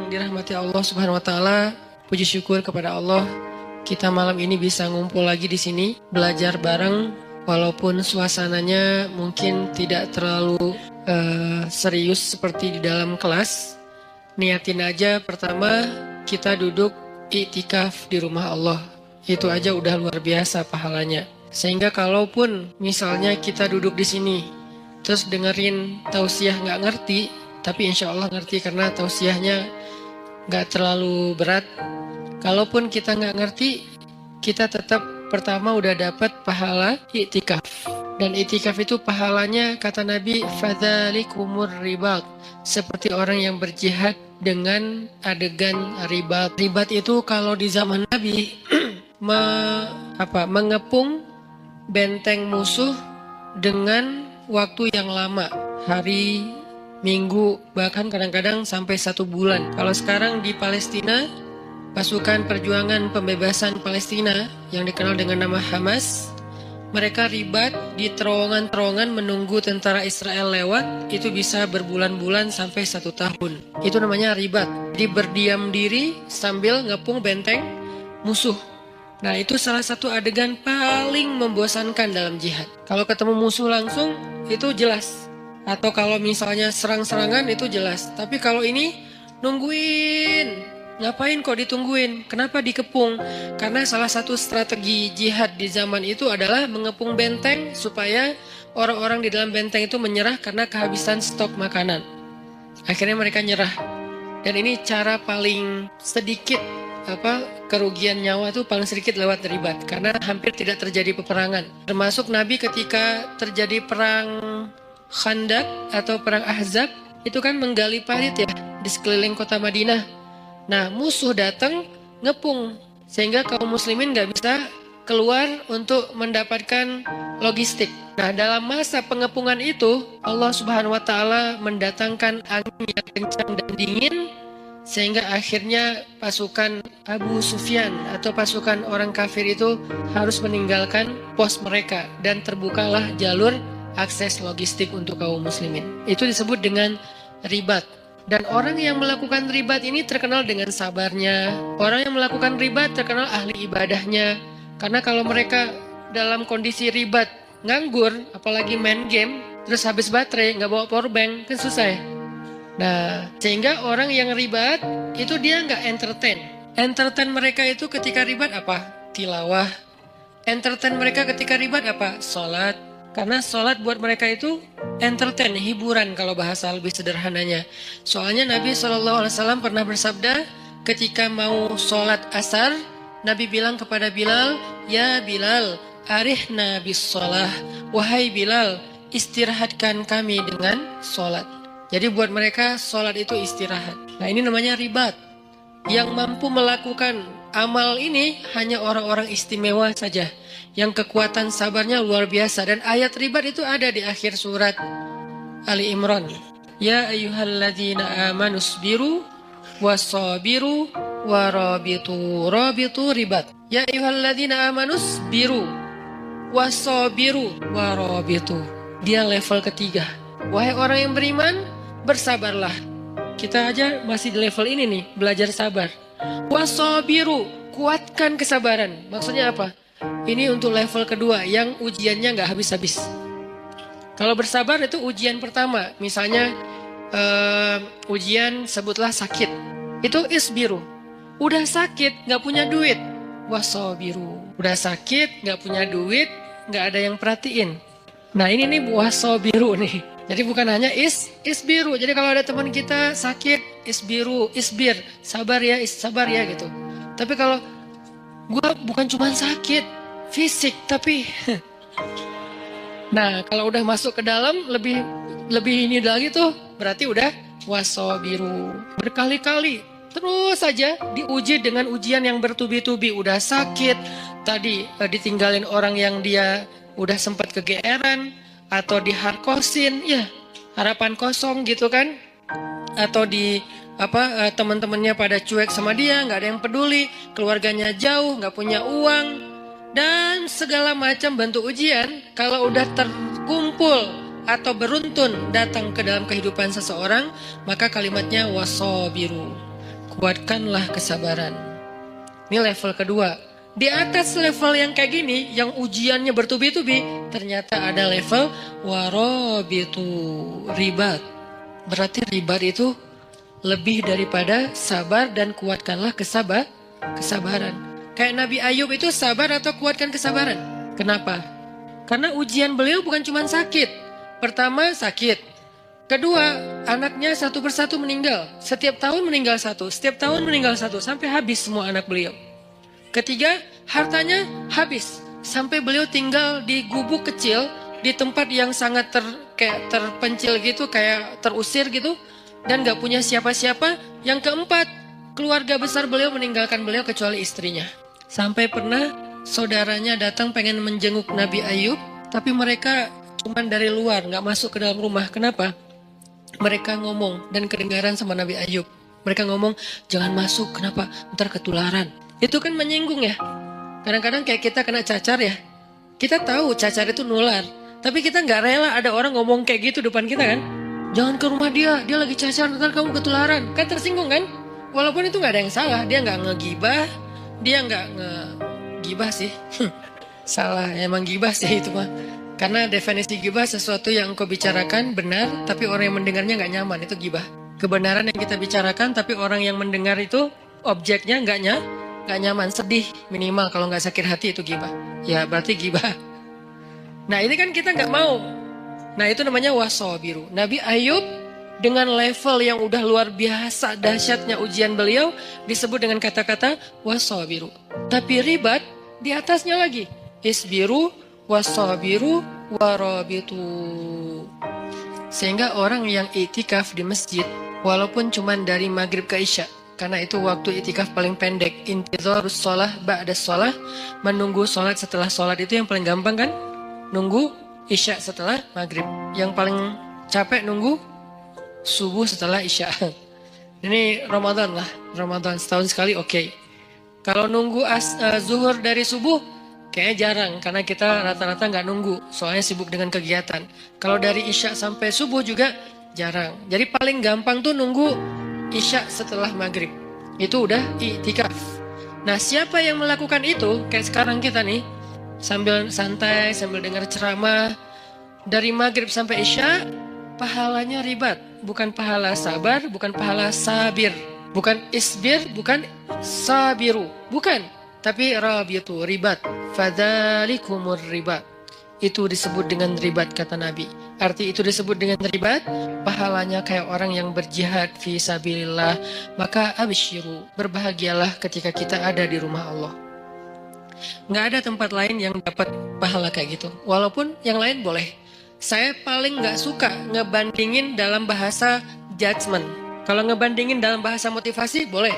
yang dirahmati Allah Subhanahu wa taala, puji syukur kepada Allah kita malam ini bisa ngumpul lagi di sini belajar bareng walaupun suasananya mungkin tidak terlalu serius seperti di dalam kelas. Niatin aja pertama kita duduk iktikaf di rumah Allah. Itu aja udah luar biasa pahalanya. Sehingga kalaupun misalnya kita duduk di sini terus dengerin tausiah nggak ngerti, tapi insya Allah ngerti karena tausiahnya nggak terlalu berat. Kalaupun kita nggak ngerti, kita tetap pertama udah dapat pahala iktikaf. Dan iktikaf itu pahalanya kata Nabi, fadzalikumur ribat, seperti orang yang berjihad dengan adegan ribat. Ribat itu kalau di zaman Nabi mengepung benteng musuh dengan waktu yang lama, hari, minggu, bahkan kadang-kadang sampai 1 bulan. Kalau sekarang di Palestina, pasukan perjuangan pembebasan Palestina yang dikenal dengan nama Hamas, mereka ribat di terowongan-terowongan menunggu tentara Israel lewat, itu bisa berbulan-bulan sampai 1 tahun. Itu namanya ribat. Jadi berdiam diri sambil ngepung benteng musuh. Nah, itu salah satu adegan paling membosankan dalam jihad. Kalau ketemu musuh langsung, itu jelas. Atau kalau misalnya serang-serangan, itu jelas. Tapi kalau ini, nungguin. Ngapain kok ditungguin? Kenapa dikepung? Karena salah satu strategi jihad di zaman itu adalah mengepung benteng supaya orang-orang di dalam benteng itu menyerah karena kehabisan stok makanan. Akhirnya mereka nyerah. Dan ini cara paling sedikit kerugian nyawa itu paling sedikit lewat ribat, karena hampir tidak terjadi peperangan. Termasuk Nabi ketika terjadi perang Khandaq atau perang Ahzab, itu kan menggali parit ya di sekeliling kota Madinah. Nah, musuh datang ngepung sehingga kaum muslimin nggak bisa keluar untuk mendapatkan logistik. Nah, dalam masa pengepungan itu Allah Subhanahu wa taala mendatangkan angin yang kencang dan dingin sehingga akhirnya pasukan Abu Sufyan atau pasukan orang kafir itu harus meninggalkan pos mereka dan terbukalah jalur akses logistik untuk kaum muslimin. Itu disebut dengan ribat. Dan orang yang melakukan ribat ini terkenal dengan sabarnya. Orang yang melakukan ribat terkenal ahli ibadahnya. Karena kalau mereka dalam kondisi ribat nganggur, apalagi main game, terus habis baterai, nggak bawa powerbank, kan susah ya. Nah, sehingga orang yang ribat itu dia nggak entertain. Entertain mereka itu ketika ribat apa? Tilawah. Entertain mereka ketika ribat apa? Sholat. Karena sholat buat mereka itu entertain, hiburan kalau bahasa lebih sederhananya. Soalnya Nabi SAW pernah bersabda ketika mau sholat asar, Nabi bilang kepada Bilal, ya Bilal, arihna bis sholah. Wahai Bilal, istirahatkan kami dengan sholat. Jadi buat mereka sholat itu istirahat. Nah, ini namanya ribat. Yang mampu melakukan amal ini hanya orang-orang istimewa saja, yang kekuatan sabarnya luar biasa. Dan ayat ribat itu ada di akhir surat Ali Imran. Ya ayyuhalladzina amanu sabiru wasabiru warabitu. Rabitu ribat. Ya ayyuhalladzina amanu sabiru wasabiru warabitu. Dia level ketiga. Wahai orang yang beriman, bersabarlah. Kita aja masih di level ini nih, belajar sabar. Wasabiru, kuatkan kesabaran. Maksudnya apa? Ini untuk level kedua yang ujiannya nggak habis-habis. Kalau bersabar itu ujian pertama. Misalnya ujian sebutlah sakit. Itu isbiru. Udah sakit, nggak punya duit. Wasabiru. Udah sakit, nggak punya duit, nggak ada yang perhatiin. Nah, ini nih wasabiru nih. Jadi bukan hanya isbiru. Jadi kalau ada teman kita sakit, isbir, sabar ya gitu. Tapi kalau gue bukan cuma sakit fisik, tapi nah, kalau udah masuk ke dalam lebih ini lagi tuh, berarti udah wasabiru. Berkali-kali terus saja diuji dengan ujian yang bertubi-tubi. Udah sakit, tadi ditinggalin orang yang dia udah sempat kegeeran, atau diharkosin, ya harapan kosong gitu kan, atau di teman-temannya pada cuek sama dia, nggak ada yang peduli, keluarganya jauh, nggak punya uang, dan segala macam bentuk ujian. Kalau udah terkumpul atau beruntun datang ke dalam kehidupan seseorang, maka kalimatnya wasabiru. kuatkanlah kesabaran. Ini level kedua. Di atas level yang kayak gini, yang ujiannya bertubi-tubi, ternyata ada level warabitu, ribat. Berarti ribat itu lebih daripada sabar dan kuatkanlah kesabaran. Kayak Nabi Ayub itu sabar atau kuatkan kesabaran. Kenapa? Karena ujian beliau bukan cuma sakit. Pertama sakit. Kedua, anaknya satu persatu meninggal. Setiap tahun meninggal satu, setiap tahun meninggal satu, sampai habis semua anak beliau. Ketiga, hartanya habis. Sampai beliau tinggal di gubuk kecil, di tempat yang sangat kayak terpencil gitu, kayak terusir gitu. Dan gak punya siapa-siapa. Yang keempat, keluarga besar beliau meninggalkan beliau kecuali istrinya. Sampai pernah saudaranya datang pengen menjenguk Nabi Ayub, tapi mereka cuma dari luar, gak masuk ke dalam rumah. Kenapa? Mereka ngomong dan kedengaran sama Nabi Ayub. Mereka ngomong, jangan masuk, kenapa? Ntar ketularan. Itu kan menyinggung ya. Kadang-kadang kayak kita kena cacar ya. Kita tahu cacar itu nular, tapi kita gak rela ada orang ngomong kayak gitu depan kita kan. Jangan ke rumah dia lagi cacar, ntar kamu ketularan. Kan tersinggung kan? Walaupun itu gak ada yang salah. Dia gak ngegibah, dia gak ngegibah sih. Salah, emang gibah sih itu mah. Karena definisi gibah sesuatu yang engkau bicarakan benar, tapi orang yang mendengarnya gak nyaman, itu gibah. Kebenaran yang kita bicarakan, tapi orang yang mendengar itu objeknya gak nyaman, sedih minimal. Kalau gak sakit hati itu gibah. Ya berarti gibah. Nah ini kan kita gak mau. Nah itu namanya wasabiru. Nabi Ayub dengan level yang udah luar biasa dahsyatnya ujian beliau disebut dengan kata-kata wasabiru. Tapi ribat di atasnya lagi. Isbiru wasabiru warabitu. Sehingga orang yang itikaf di masjid, walaupun cuman dari maghrib ke isya, karena itu waktu itikaf paling pendek, intizarus sholah ba'da sholah, menunggu sholat setelah sholat itu yang paling gampang kan? Nunggu isya setelah maghrib. Yang paling capek nunggu subuh setelah isya. Ini Ramadan lah, Ramadan setahun sekali oke. Kalau nunggu zuhur dari subuh kayaknya jarang, karena kita rata-rata nggak nunggu, soalnya sibuk dengan kegiatan. Kalau dari isya sampai subuh juga jarang. Jadi paling gampang tuh nunggu isya setelah maghrib. Itu udah i'tikaf. Nah siapa yang melakukan itu, kayak sekarang kita nih, sambil santai, sambil dengar ceramah, dari maghrib sampai isya, pahalanya ribat. Bukan pahala sabar, bukan pahala sabir. Bukan isbir, bukan sabiru. Bukan. Tapi rabitu, ribat. Fadzalikumur ribat. Itu disebut dengan ribat, kata Nabi. Arti itu disebut dengan ribat, pahalanya kayak orang yang berjihad fi sabilillah. Maka absyiru, berbahagialah ketika kita ada di rumah Allah. Nggak ada tempat lain yang dapat pahala kayak gitu. Walaupun yang lain boleh. Saya paling nggak suka ngebandingin dalam bahasa judgment. Kalau ngebandingin dalam bahasa motivasi, boleh.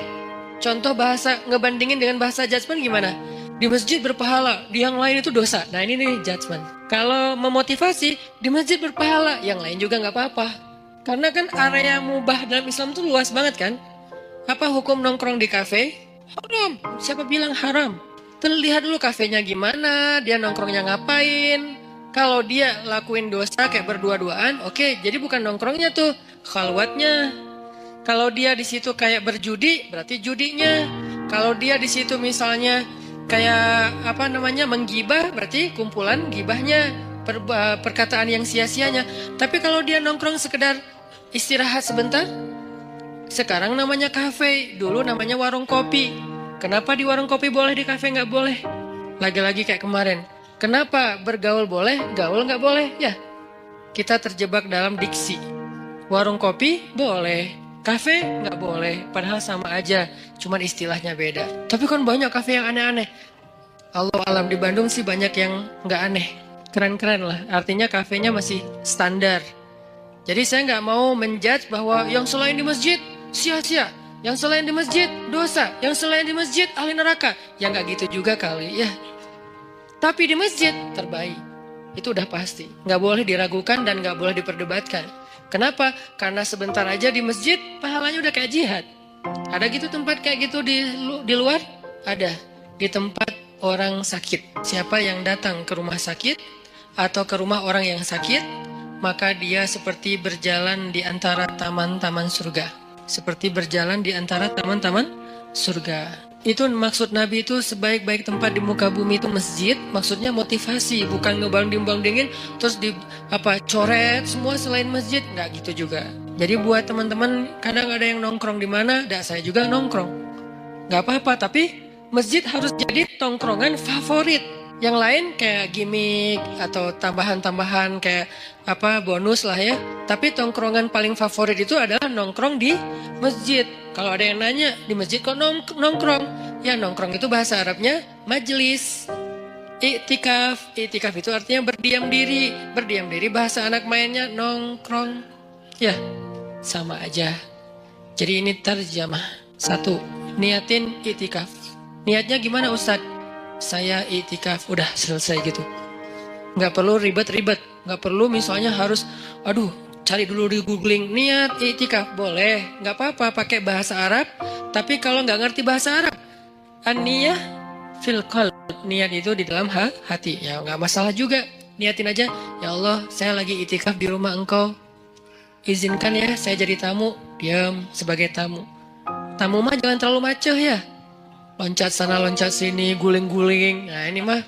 Contoh bahasa ngebandingin dengan bahasa judgment gimana? Di masjid berpahala, di yang lain itu dosa. Nah ini nih judgment. Kalau memotivasi, di masjid berpahala, yang lain juga nggak apa-apa. Karena kan area mubah dalam Islam tuh luas banget kan? Apa hukum nongkrong di kafe? Haram. Siapa bilang haram? Terlihat dulu kafenya gimana, dia nongkrongnya ngapain. Kalau dia lakuin dosa kayak berdua-duaan, oke, jadi bukan nongkrongnya tuh, khalwatnya. Kalau dia di situ kayak berjudi, berarti judinya. Kalau dia di situ misalnya kayak menggibah, berarti kumpulan gibahnya, perkataan yang sia-sianya. Tapi kalau dia nongkrong sekedar istirahat sebentar, sekarang namanya kafe, dulu namanya warung kopi. Kenapa di warung kopi boleh, di kafe nggak boleh? Lagi-lagi kayak kemarin. Kenapa bergaul boleh, gaul nggak boleh? Ya, kita terjebak dalam diksi. Warung kopi boleh, kafe nggak boleh. Padahal sama aja, cuman istilahnya beda. Tapi kan banyak kafe yang aneh-aneh. Allah alam, di Bandung sih banyak yang nggak aneh. Keren-keren lah, artinya kafenya masih standar. Jadi saya nggak mau menjudge bahwa yang selain di masjid, sia-sia. Yang selain di masjid, dosa. Yang selain di masjid, ahli neraka. Ya nggak gitu juga kali, ya. Tapi di masjid terbaik, itu udah pasti. Nggak boleh diragukan dan nggak boleh diperdebatkan. Kenapa? Karena sebentar aja di masjid, pahalanya udah kayak jihad. Ada gitu tempat kayak gitu di luar? Ada. Di tempat orang sakit. Siapa yang datang ke rumah sakit atau ke rumah orang yang sakit, maka dia seperti berjalan di antara taman-taman surga. seperti berjalan di antara taman-taman surga. Itu maksud Nabi itu sebaik-baik tempat di muka bumi itu masjid, maksudnya motivasi, bukan ngebanding-bandingin terus coret semua selain masjid, nggak gitu juga. Jadi buat teman-teman kadang ada yang nongkrong di mana, saya juga nongkrong, nggak apa-apa, tapi masjid harus jadi tongkrongan favorit. Yang lain kayak gimmick atau tambahan-tambahan kayak bonus lah ya. Tapi tongkrongan paling favorit itu adalah nongkrong di masjid. Kalau ada yang nanya, di masjid kok nongkrong? Ya nongkrong itu bahasa Arabnya majelis. I'tikaf itu artinya berdiam diri. Berdiam diri bahasa anak mainnya nongkrong. Ya, sama aja. Jadi ini terjemah. 1. Niatin i'tikaf. Niatnya gimana Ustadz? Saya i'tikaf, udah selesai gitu. Nggak perlu ribet-ribet, nggak perlu misalnya harus, cari dulu di googling, niat i'tikaf, boleh, nggak apa-apa pakai bahasa Arab, tapi kalau nggak ngerti bahasa Arab, an-niyah fil qalb, niat itu di dalam hati, ya nggak masalah juga, niatin aja, ya Allah, saya lagi i'tikaf di rumah Engkau, izinkan ya, saya jadi tamu, diam sebagai tamu. Tamu mah jangan terlalu maceh ya. Loncat sana, loncat sini, guling-guling. Nah ini mah,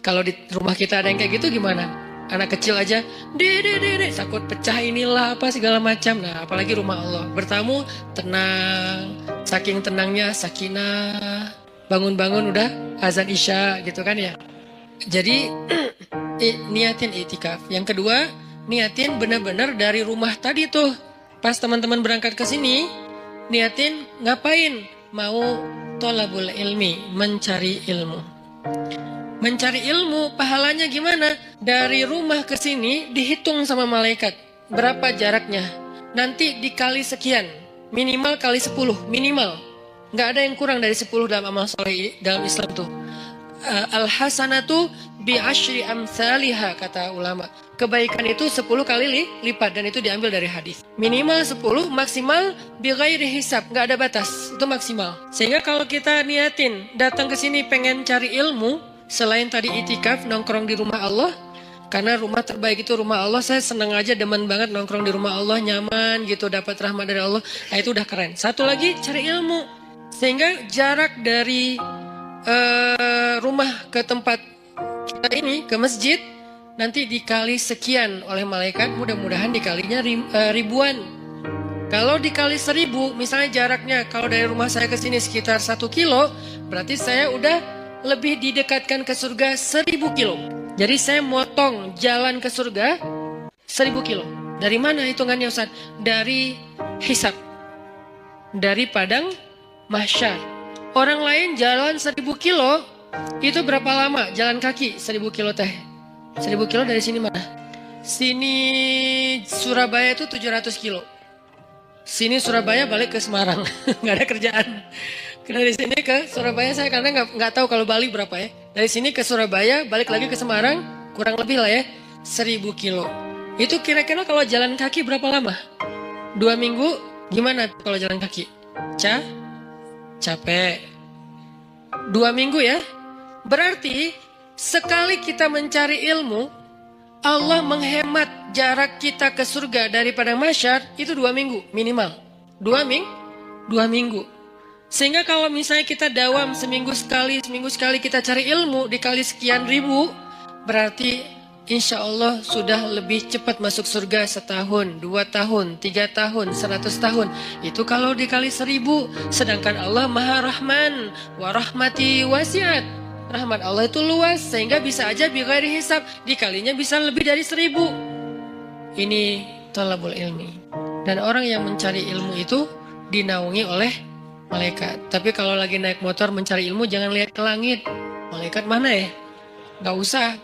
kalau di rumah kita ada yang kayak gitu gimana? Anak kecil aja, dede, takut pecah inilah apa segala macam. Nah apalagi rumah Allah. Bertamu, tenang. Saking tenangnya, sakinah. Bangun-bangun udah azan isya gitu kan ya. Jadi, niatin i'tikaf. Yang kedua, niatin benar-benar dari rumah tadi tuh. Pas teman-teman berangkat ke sini, niatin ngapain? Mau tolabul ilmi, mencari ilmu. Mencari ilmu, pahalanya gimana? Dari rumah ke sini dihitung sama malaikat. Berapa jaraknya? Nanti dikali sekian. Minimal kali 10, minimal. Nggak ada yang kurang dari 10 dalam amal soleh dalam Islam tuh. Al-hasanatu bi'ashri amthaliha, kata ulama. Kebaikan itu 10 kali lipat, dan itu diambil dari hadis. Minimal 10, maksimal bighairi hisab, nggak ada batas, itu maksimal. Sehingga kalau kita niatin datang ke sini pengen cari ilmu, selain tadi itikaf nongkrong di rumah Allah, karena rumah terbaik itu rumah Allah, saya senang aja, demen banget nongkrong di rumah Allah, nyaman gitu, dapat rahmat dari Allah, nah itu udah keren. Satu lagi, cari ilmu, sehingga jarak dari rumah ke tempat kita ini, ke masjid, nanti dikali sekian oleh malaikat, mudah-mudahan dikalinya ribuan. Kalau dikali 1000, misalnya jaraknya, kalau dari rumah saya ke sini sekitar 1 kilo, berarti saya udah lebih didekatkan ke surga 1000 kilo. Jadi saya motong jalan ke surga 1000 kilo. Dari mana hitungannya Ustaz? Dari hisab. Dari padang mahsyar. Orang lain jalan 1000 kilo, itu berapa lama jalan kaki 1000 kilo teh? 1000 kilo dari sini mana? Sini Surabaya itu 700 kilo. Sini Surabaya balik ke Semarang, nggak ada kerjaan. Dari sini ke Surabaya saya karena nggak tahu kalau Bali berapa ya. Dari sini ke Surabaya balik lagi ke Semarang, kurang lebih lah ya 1000 kilo. Itu kira-kira kalau jalan kaki berapa lama? 2 minggu gimana kalau jalan kaki? Capek. 2 minggu ya. Berarti sekali kita mencari ilmu, Allah menghemat jarak kita ke surga daripada mahsyar itu 2 minggu minimal. 2 minggu. Sehingga kalau misalnya kita dawam seminggu sekali kita cari ilmu dikali sekian ribu, berarti insya Allah sudah lebih cepat masuk surga 1 tahun, 2 tahun, 3 tahun, 100 tahun. Itu kalau dikali 1000. Sedangkan Allah Maha Rahman, wa rahmati wasiat. Rahmat Allah itu luas sehingga bisa aja bighairi hisab, dikalinya bisa lebih dari 1000. Ini thalabul ilmi. Dan orang yang mencari ilmu itu dinaungi oleh malaikat. Tapi kalau lagi naik motor mencari ilmu jangan lihat ke langit. Malaikat mana ya? Gak usah.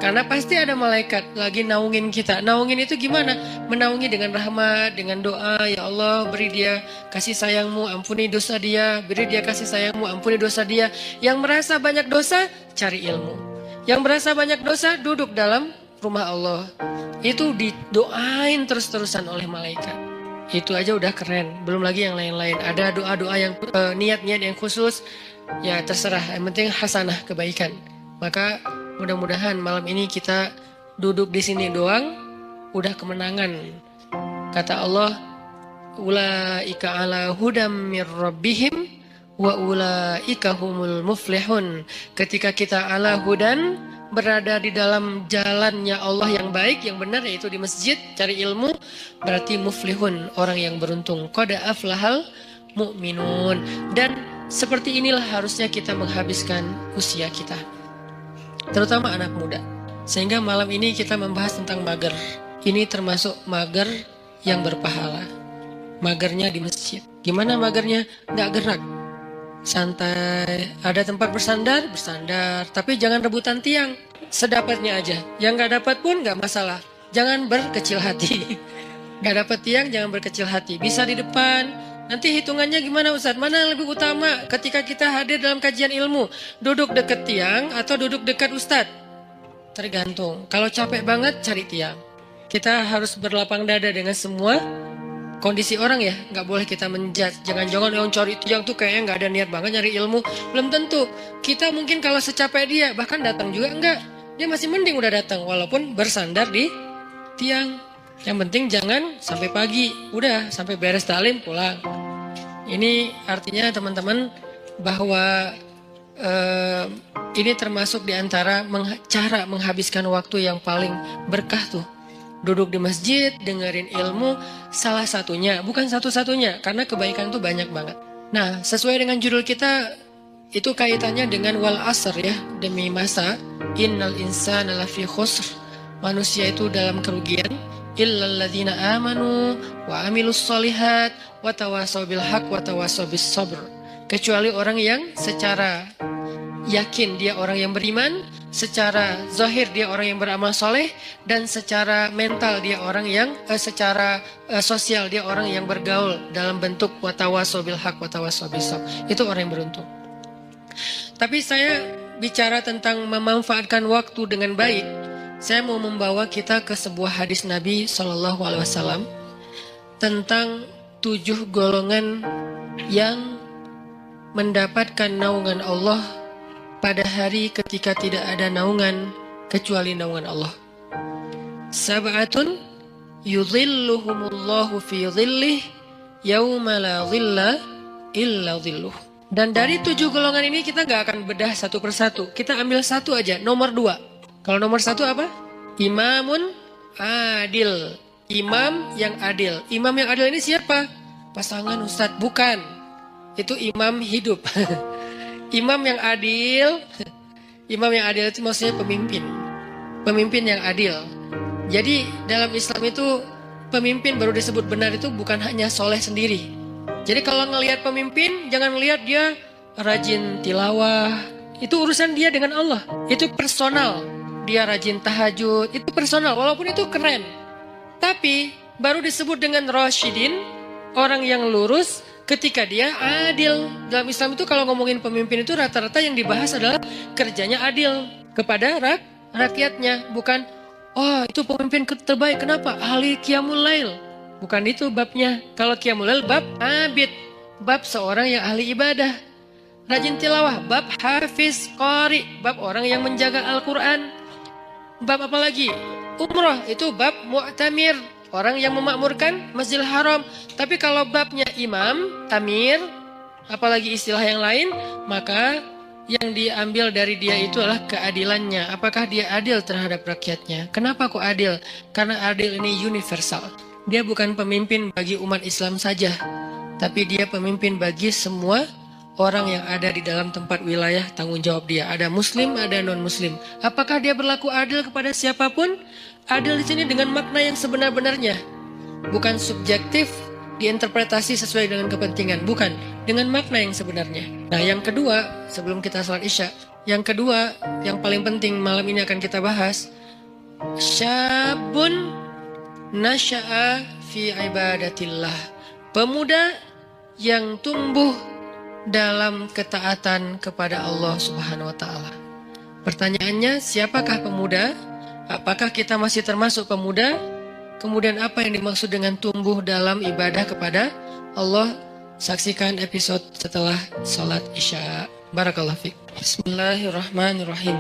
Karena pasti ada malaikat lagi naungin kita. Naungin itu gimana? Menaungi dengan rahmat, dengan doa. Ya Allah, beri dia kasih sayangmu, ampuni dosa dia. Beri dia kasih sayangmu, ampuni dosa dia. Yang merasa banyak dosa, cari ilmu. Yang merasa banyak dosa, duduk dalam rumah Allah. Itu didoain terus-terusan oleh malaikat. Itu aja udah keren. Belum lagi yang lain-lain. Ada doa-doa yang niat-niat yang khusus. Ya terserah, yang penting hasanah, kebaikan. Maka mudah-mudahan malam ini kita duduk di sini doang, udah kemenangan. Kata Allah, ulaika ala hudam mir rabbihim wa ulaika humul muflihun. Ketika kita ala hudan, berada di dalam jalannya Allah yang baik, yang benar, yaitu di masjid, cari ilmu, berarti muflihun, orang yang beruntung. Qad aflahal mu'minun. Dan seperti inilah harusnya kita menghabiskan usia kita, terutama anak muda. Sehingga malam ini kita membahas tentang mager. Ini termasuk mager yang berpahala. Magernya di masjid. Gimana magernya? Nggak gerak, santai, ada tempat bersandar, tapi jangan rebutan tiang, sedapatnya aja. Yang nggak dapat pun nggak masalah, jangan berkecil hati. Nggak dapat tiang, jangan berkecil hati. Bisa di depan, nanti hitungannya gimana Ustadz? Mana yang lebih utama ketika kita hadir dalam kajian ilmu? Duduk dekat tiang atau duduk dekat Ustadz? Tergantung, kalau capek banget cari tiang. Kita harus berlapang dada dengan semua kondisi orang ya, nggak boleh kita menjudge. Jangan-jangan yang cari tiang tuh kayaknya nggak ada niat banget nyari ilmu. Belum tentu. Kita mungkin kalau secapek dia, bahkan datang juga enggak. Dia masih mending udah datang, walaupun bersandar di tiang. Yang penting jangan sampai pagi, udah sampai beres taklim pulang. Ini artinya teman-teman bahwa ini termasuk diantara cara menghabiskan waktu yang paling berkah tuh. Duduk di masjid, dengerin ilmu, salah satunya, bukan satu-satunya, karena kebaikan itu banyak banget. Nah, sesuai dengan judul kita, itu kaitannya dengan wal asr ya, demi masa, innal insana lafi khusr, manusia itu dalam kerugian, illal ladzina amanu wa amilus solihat wa tawasaw bil haq wa tawasaw bis sabr, kecuali orang yang secara yakin dia orang yang beriman, secara zahir dia orang yang beramal soleh, dan secara mental dia orang yang secara sosial dia orang yang bergaul dalam bentuk watawasaw bil haq watawasaw bis sabr. Itu orang yang beruntung. Tapi saya bicara tentang memanfaatkan waktu dengan baik. Saya mau membawa kita ke sebuah hadis Nabi SAW tentang 7 golongan yang mendapatkan naungan Allah pada hari ketika tidak ada naungan kecuali naungan Allah. Sab'atun yudhilluhumullahu fi dhillih yauma la dhilla illa dhilluh. Dan dari 7 golongan ini kita gak akan bedah satu persatu. Kita ambil satu aja, nomor 2. Kalau nomor 1 apa? Imamun adil. Imam yang adil. Imam yang adil ini siapa? Pasangan Ustadz? Bukan. Itu imam hidup. Imam yang adil itu maksudnya pemimpin. Pemimpin yang adil. Jadi dalam Islam itu pemimpin baru disebut benar itu bukan hanya soleh sendiri. Jadi kalau ngelihat pemimpin, jangan lihat dia rajin tilawah. Itu urusan dia dengan Allah. Itu personal. Dia rajin tahajud. Itu personal, walaupun itu keren. Tapi baru disebut dengan rasyidin, orang yang lurus, ketika dia adil. Dalam Islam itu kalau ngomongin pemimpin itu rata-rata yang dibahas adalah kerjanya adil kepada rakyatnya. Bukan, oh itu pemimpin terbaik, kenapa? Ahli qiyamul lail. Bukan itu babnya. Kalau qiyamul lail bab abid, bab seorang yang ahli ibadah. Rajin tilawah, bab hafiz qari, bab orang yang menjaga Al-Quran. Bab apa lagi? Umrah, itu bab mu'tamir, orang yang memakmurkan Masjidil Haram. Tapi kalau babnya imam, amir, apalagi istilah yang lain, maka yang diambil dari dia itu adalah keadilannya. Apakah dia adil terhadap rakyatnya? Kenapa kok adil? Karena adil ini universal. Dia bukan pemimpin bagi umat Islam saja, tapi dia pemimpin bagi semua orang yang ada di dalam tempat wilayah tanggung jawab dia. Ada muslim, ada non-muslim. Apakah dia berlaku adil kepada siapapun? Adil di sini dengan makna yang sebenar-benarnya. Bukan subjektif, diinterpretasi sesuai dengan kepentingan. Bukan, dengan makna yang sebenarnya. Nah, yang kedua, sebelum kita salat Isya, yang kedua, yang paling penting malam ini akan kita bahas, syabun nasya'a fi ibadatillah. Pemuda yang tumbuh dalam ketaatan kepada Allah Subhanahu wa taala. Pertanyaannya, siapakah pemuda? Apakah kita masih termasuk pemuda? Kemudian apa yang dimaksud dengan tumbuh dalam ibadah kepada Allah? Saksikan episode setelah salat Isya. Barakallahu fiik. Bismillahirrahmanirrahim.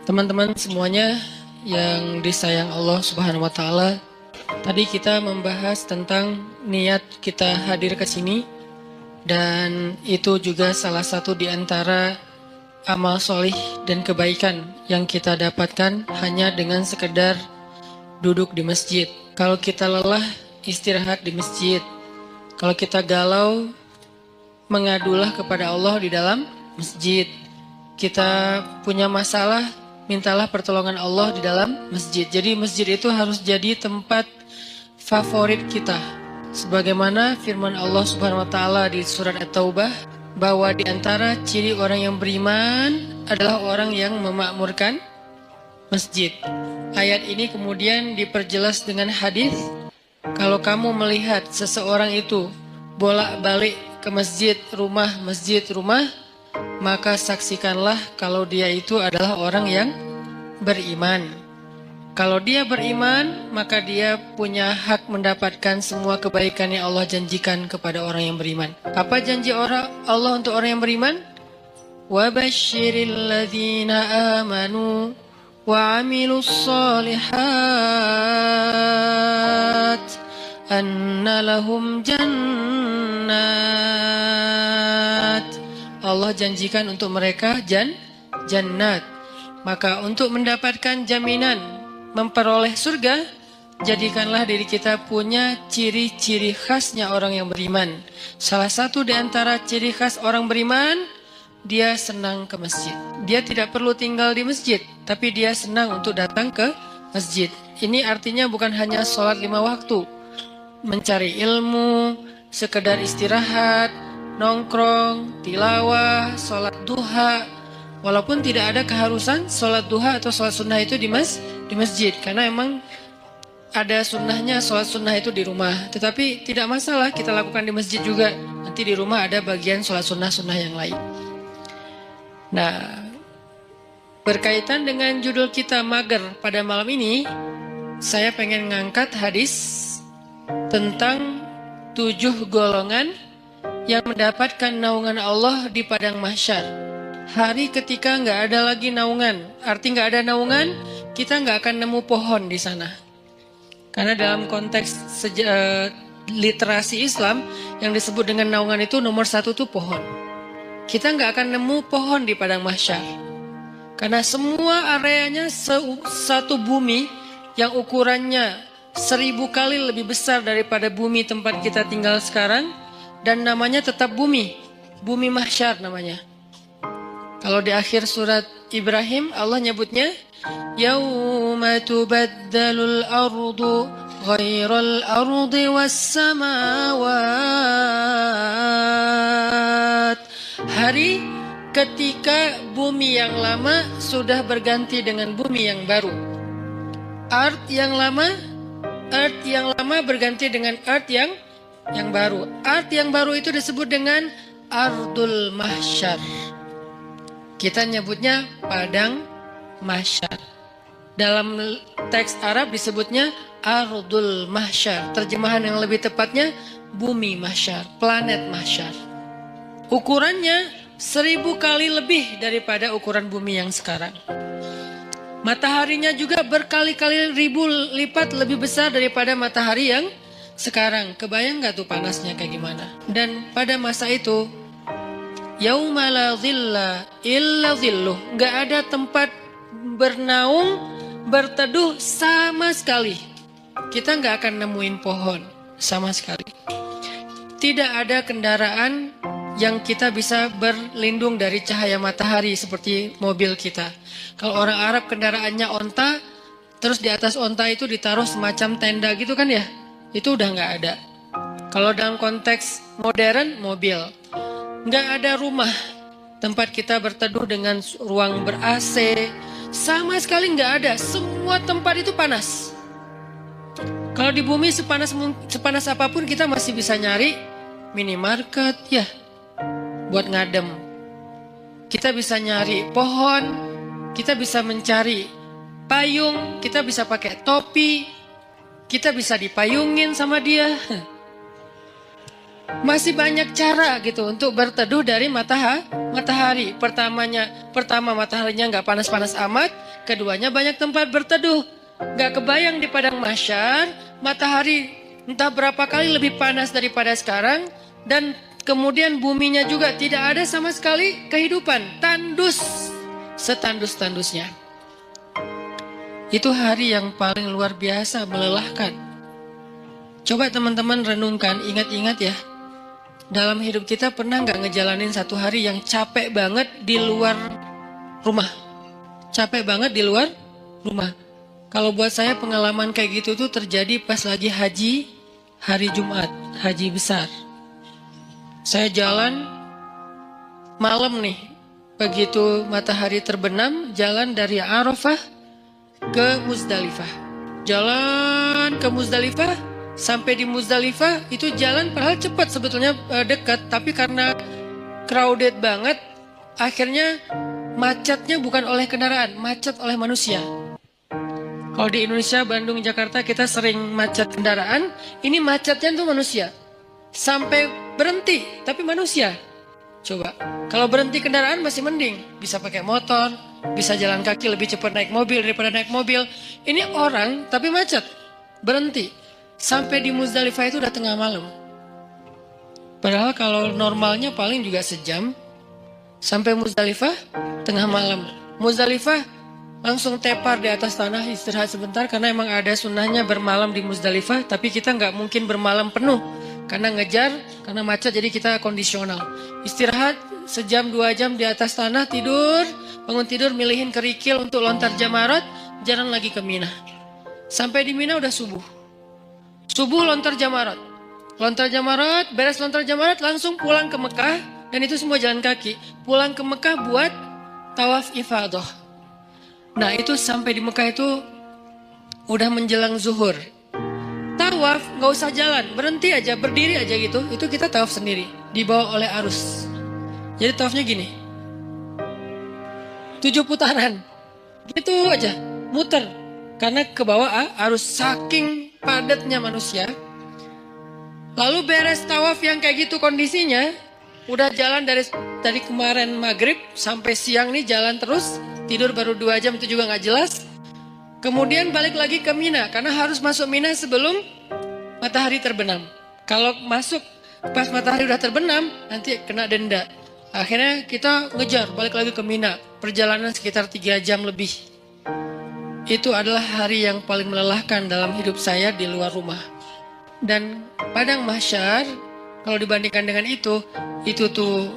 Teman-teman semuanya yang disayang Allah Subhanahu wa taala, Tadi kita membahas tentang niat kita hadir ke sini, dan itu juga salah satu di antara amal solih dan kebaikan yang kita dapatkan hanya dengan sekedar duduk di masjid. Kalau kita lelah, istirahat di masjid. Kalau kita galau, mengadulah kepada Allah di dalam masjid. Kita punya masalah, mintalah pertolongan Allah di dalam masjid. Jadi masjid itu harus jadi tempat favorit kita. Sebagaimana firman Allah Subhanahu wa taala di surat At-Taubah, bahwa di antara ciri orang yang beriman adalah orang yang memakmurkan masjid. Ayat ini kemudian diperjelas dengan hadis, kalau kamu melihat seseorang itu bolak-balik ke masjid, rumah, maka saksikanlah kalau dia itu adalah orang yang beriman. Kalau dia beriman, maka dia punya hak mendapatkan semua kebaikan yang Allah janjikan kepada orang yang beriman. Apa janji Allah untuk orang yang beriman? وَبَشِّرِ الَّذِينَ آمَنُوا وَعَمِلُوا الصَّالِحَاتِ أَنَّ لَهُمْ جَنَّاتِ. Allah janjikan untuk mereka jannat. Maka untuk mendapatkan jaminan memperoleh surga, jadikanlah diri kita punya ciri-ciri khasnya orang yang beriman. Salah satu di antara ciri khas orang beriman, dia senang ke masjid. Dia tidak perlu tinggal di masjid, tapi dia senang untuk datang ke masjid. Ini artinya bukan hanya sholat 5 waktu, mencari ilmu, sekedar istirahat, nongkrong, tilawah, sholat duha. Walaupun tidak ada keharusan sholat duha atau sholat sunnah itu di masjid, karena emang ada sunnahnya sholat sunnah itu di rumah. Tetapi tidak masalah kita lakukan di masjid juga. Nanti di rumah ada bagian sholat sunnah yang lain. Nah, berkaitan dengan judul kita mager pada malam ini, saya pengen ngangkat hadis tentang 7 golongan yang mendapatkan naungan Allah di padang mahsyar. Hari ketika nggak ada lagi naungan, arti nggak ada naungan, kita nggak akan nemu pohon di sana. Karena dalam konteks literasi Islam, yang disebut dengan naungan itu nomor 1 tuh pohon. Kita nggak akan nemu pohon di padang mahsyar. Karena semua areanya satu bumi yang ukurannya 1000 kali lebih besar daripada bumi tempat kita tinggal sekarang, dan namanya tetap bumi mahsyar namanya. Kalau di akhir surat Ibrahim Allah nyebutnya yauma tubaddalul ardu ghairal ardi was samawat. Hari ketika bumi yang lama sudah berganti dengan bumi yang baru. Earth yang lama berganti dengan earth yang baru. Earth yang baru itu disebut dengan Ardul Mahsyar. Kita nyebutnya padang mahsyar. Dalam teks Arab disebutnya Ardul Mahsyar. Terjemahan yang lebih tepatnya bumi mahsyar, planet mahsyar. Ukurannya 1000 kali lebih daripada ukuran bumi yang sekarang. Mataharinya juga berkali-kali ribu lipat lebih besar daripada matahari yang sekarang. Kebayang gak tuh panasnya kayak gimana? Dan pada masa itu yauma la dhilla illa dhilluh, gak ada tempat bernaung, berteduh sama sekali. Kita gak akan nemuin pohon sama sekali. Tidak ada kendaraan yang kita bisa berlindung dari cahaya matahari seperti mobil kita. Kalau orang Arab kendaraannya onta, terus di atas onta itu ditaruh semacam tenda gitu kan ya, itu udah gak ada. Kalau dalam konteks modern, mobil. Nggak ada rumah tempat kita berteduh dengan ruang ber-AC, sama sekali nggak ada. Semua tempat itu panas. Kalau di bumi sepanas apapun kita masih bisa nyari minimarket ya buat ngadem. Kita bisa nyari pohon, kita bisa mencari payung, kita bisa pakai topi, kita bisa dipayungin sama dia. Masih banyak cara gitu untuk berteduh dari matahari. Pertama mataharinya nggak panas-panas amat. Keduanya banyak tempat berteduh. Gak kebayang di padang mahsyar, matahari entah berapa kali lebih panas daripada sekarang, dan kemudian buminya juga tidak ada sama sekali kehidupan, tandus, setandus-tandusnya. Itu hari yang paling luar biasa, melelahkan. Coba teman-teman renungkan, ingat-ingat ya. Dalam hidup kita pernah gak ngejalanin satu hari yang capek banget di luar rumah? Capek banget di luar rumah. Kalau buat saya pengalaman kayak gitu tuh terjadi pas lagi haji, hari Jumat, haji besar. Saya jalan malam nih, begitu matahari terbenam, jalan dari Arafah ke Muzdalifah. Jalan ke Muzdalifah, sampai di Muzdalifah itu jalan padahal cepat sebetulnya, dekat, tapi karena crowded banget, akhirnya macetnya bukan oleh kendaraan, macet oleh manusia. Kalau di Indonesia, Bandung, Jakarta kita sering macet kendaraan, ini macetnya tuh manusia. Sampai berhenti, tapi manusia. Coba, kalau berhenti kendaraan masih mending, bisa pakai motor, bisa jalan kaki lebih cepat naik mobil daripada naik mobil. Ini orang tapi macet, berhenti. Sampai di Muzdalifah itu udah tengah malam. Padahal kalau normalnya paling juga sejam. Sampai Muzdalifah tengah malam. Muzdalifah langsung tepar di atas tanah, istirahat sebentar, karena emang ada sunnahnya bermalam di Muzdalifah. Tapi kita nggak mungkin bermalam penuh karena ngejar, karena macet, jadi kita kondisional. Istirahat sejam 2 jam di atas tanah, tidur, bangun tidur, milihin kerikil untuk lontar jamarat, jalan lagi ke Mina. Sampai di Mina udah subuh. Subuh lontar jamarat. Lontar jamarat, beres lontar jamarat langsung pulang ke Mekah, dan itu semua jalan kaki. Pulang ke Mekah buat tawaf ifadah. Nah itu sampai di Mekah itu udah menjelang zuhur. Tawaf gak usah jalan, berhenti aja, berdiri aja gitu. Itu kita tawaf sendiri, dibawa oleh arus. Jadi tawafnya gini, 7 putaran, gitu aja, muter. Karena ke bawah arus, saking padatnya manusia. Lalu beres tawaf yang kayak gitu kondisinya, udah jalan dari kemarin maghrib sampai siang nih, jalan terus. Tidur baru 2 jam, itu juga gak jelas. Kemudian balik lagi ke Mina, karena harus masuk Mina sebelum matahari terbenam. Kalau masuk pas matahari udah terbenam, nanti kena denda. Akhirnya kita ngejar, balik lagi ke Mina. Perjalanan sekitar 3 jam lebih. Itu adalah hari yang paling melelahkan dalam hidup saya di luar rumah. Dan padang mahsyar, kalau dibandingkan dengan itu tuh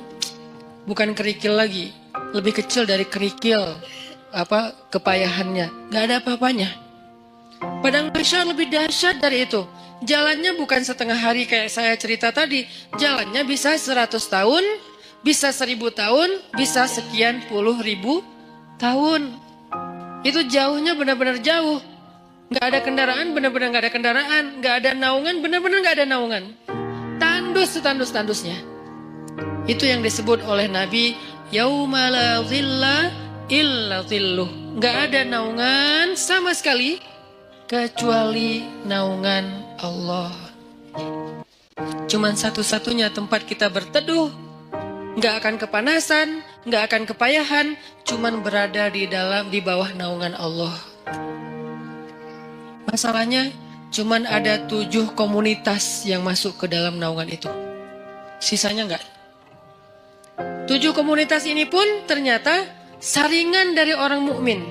bukan kerikil lagi. Lebih kecil dari kerikil, kepayahannya, gak ada apa-apanya. Padang mahsyar lebih dahsyat dari itu. Jalannya bukan setengah hari kayak saya cerita tadi. Jalannya bisa 100 tahun, bisa 1000 tahun, bisa sekian puluh ribu tahun. Itu jauhnya benar-benar jauh. Gak ada kendaraan, benar-benar gak ada kendaraan. Gak ada naungan, benar-benar gak ada naungan. Tandus setandus-tandusnya. Itu yang disebut oleh Nabi, yauma la dhilla illa dhilluh. Gak ada naungan sama sekali kecuali naungan Allah. Cuman satu-satunya tempat kita berteduh, gak akan kepanasan, gak akan kepayahan, cuman berada di bawah naungan Allah. Masalahnya cuman ada 7 komunitas yang masuk ke dalam naungan itu. Sisanya enggak. 7 komunitas ini pun ternyata saringan dari orang mukmin,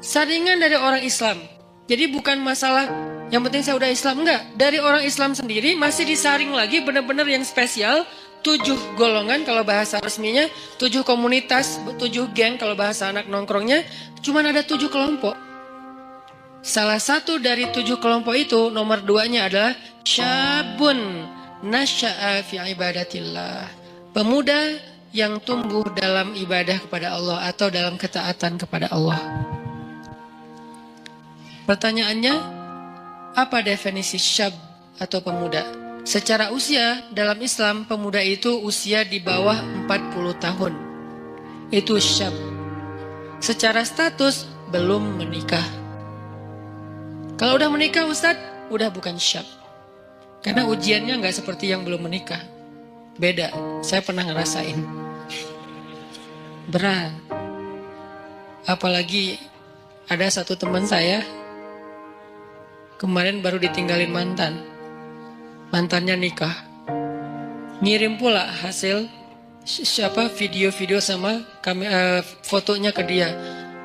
saringan dari orang Islam. Jadi bukan masalah yang penting saya udah Islam, enggak. Dari orang Islam sendiri masih disaring lagi benar-benar yang spesial. 7 golongan kalau bahasa resminya, 7 komunitas, 7 geng kalau bahasa anak nongkrongnya, cuman ada 7 kelompok. Salah satu dari 7 kelompok itu, nomor 2-nya adalah syabun nasya'a fi ibadatillah. Pemuda yang tumbuh dalam ibadah kepada Allah atau dalam ketaatan kepada Allah. Pertanyaannya, apa definisi syab atau pemuda? Secara usia dalam Islam, pemuda itu usia di bawah 40 tahun. Itu syab. Secara status belum menikah. Kalau udah menikah Ustadz, udah bukan syab. Karena ujiannya nggak seperti yang belum menikah. Beda, saya pernah ngerasain. Berat. Apalagi ada satu teman saya, Kemarin baru ditinggalin mantan. Mantannya nikah. Ngirim pula hasil video-video sama fotonya ke dia.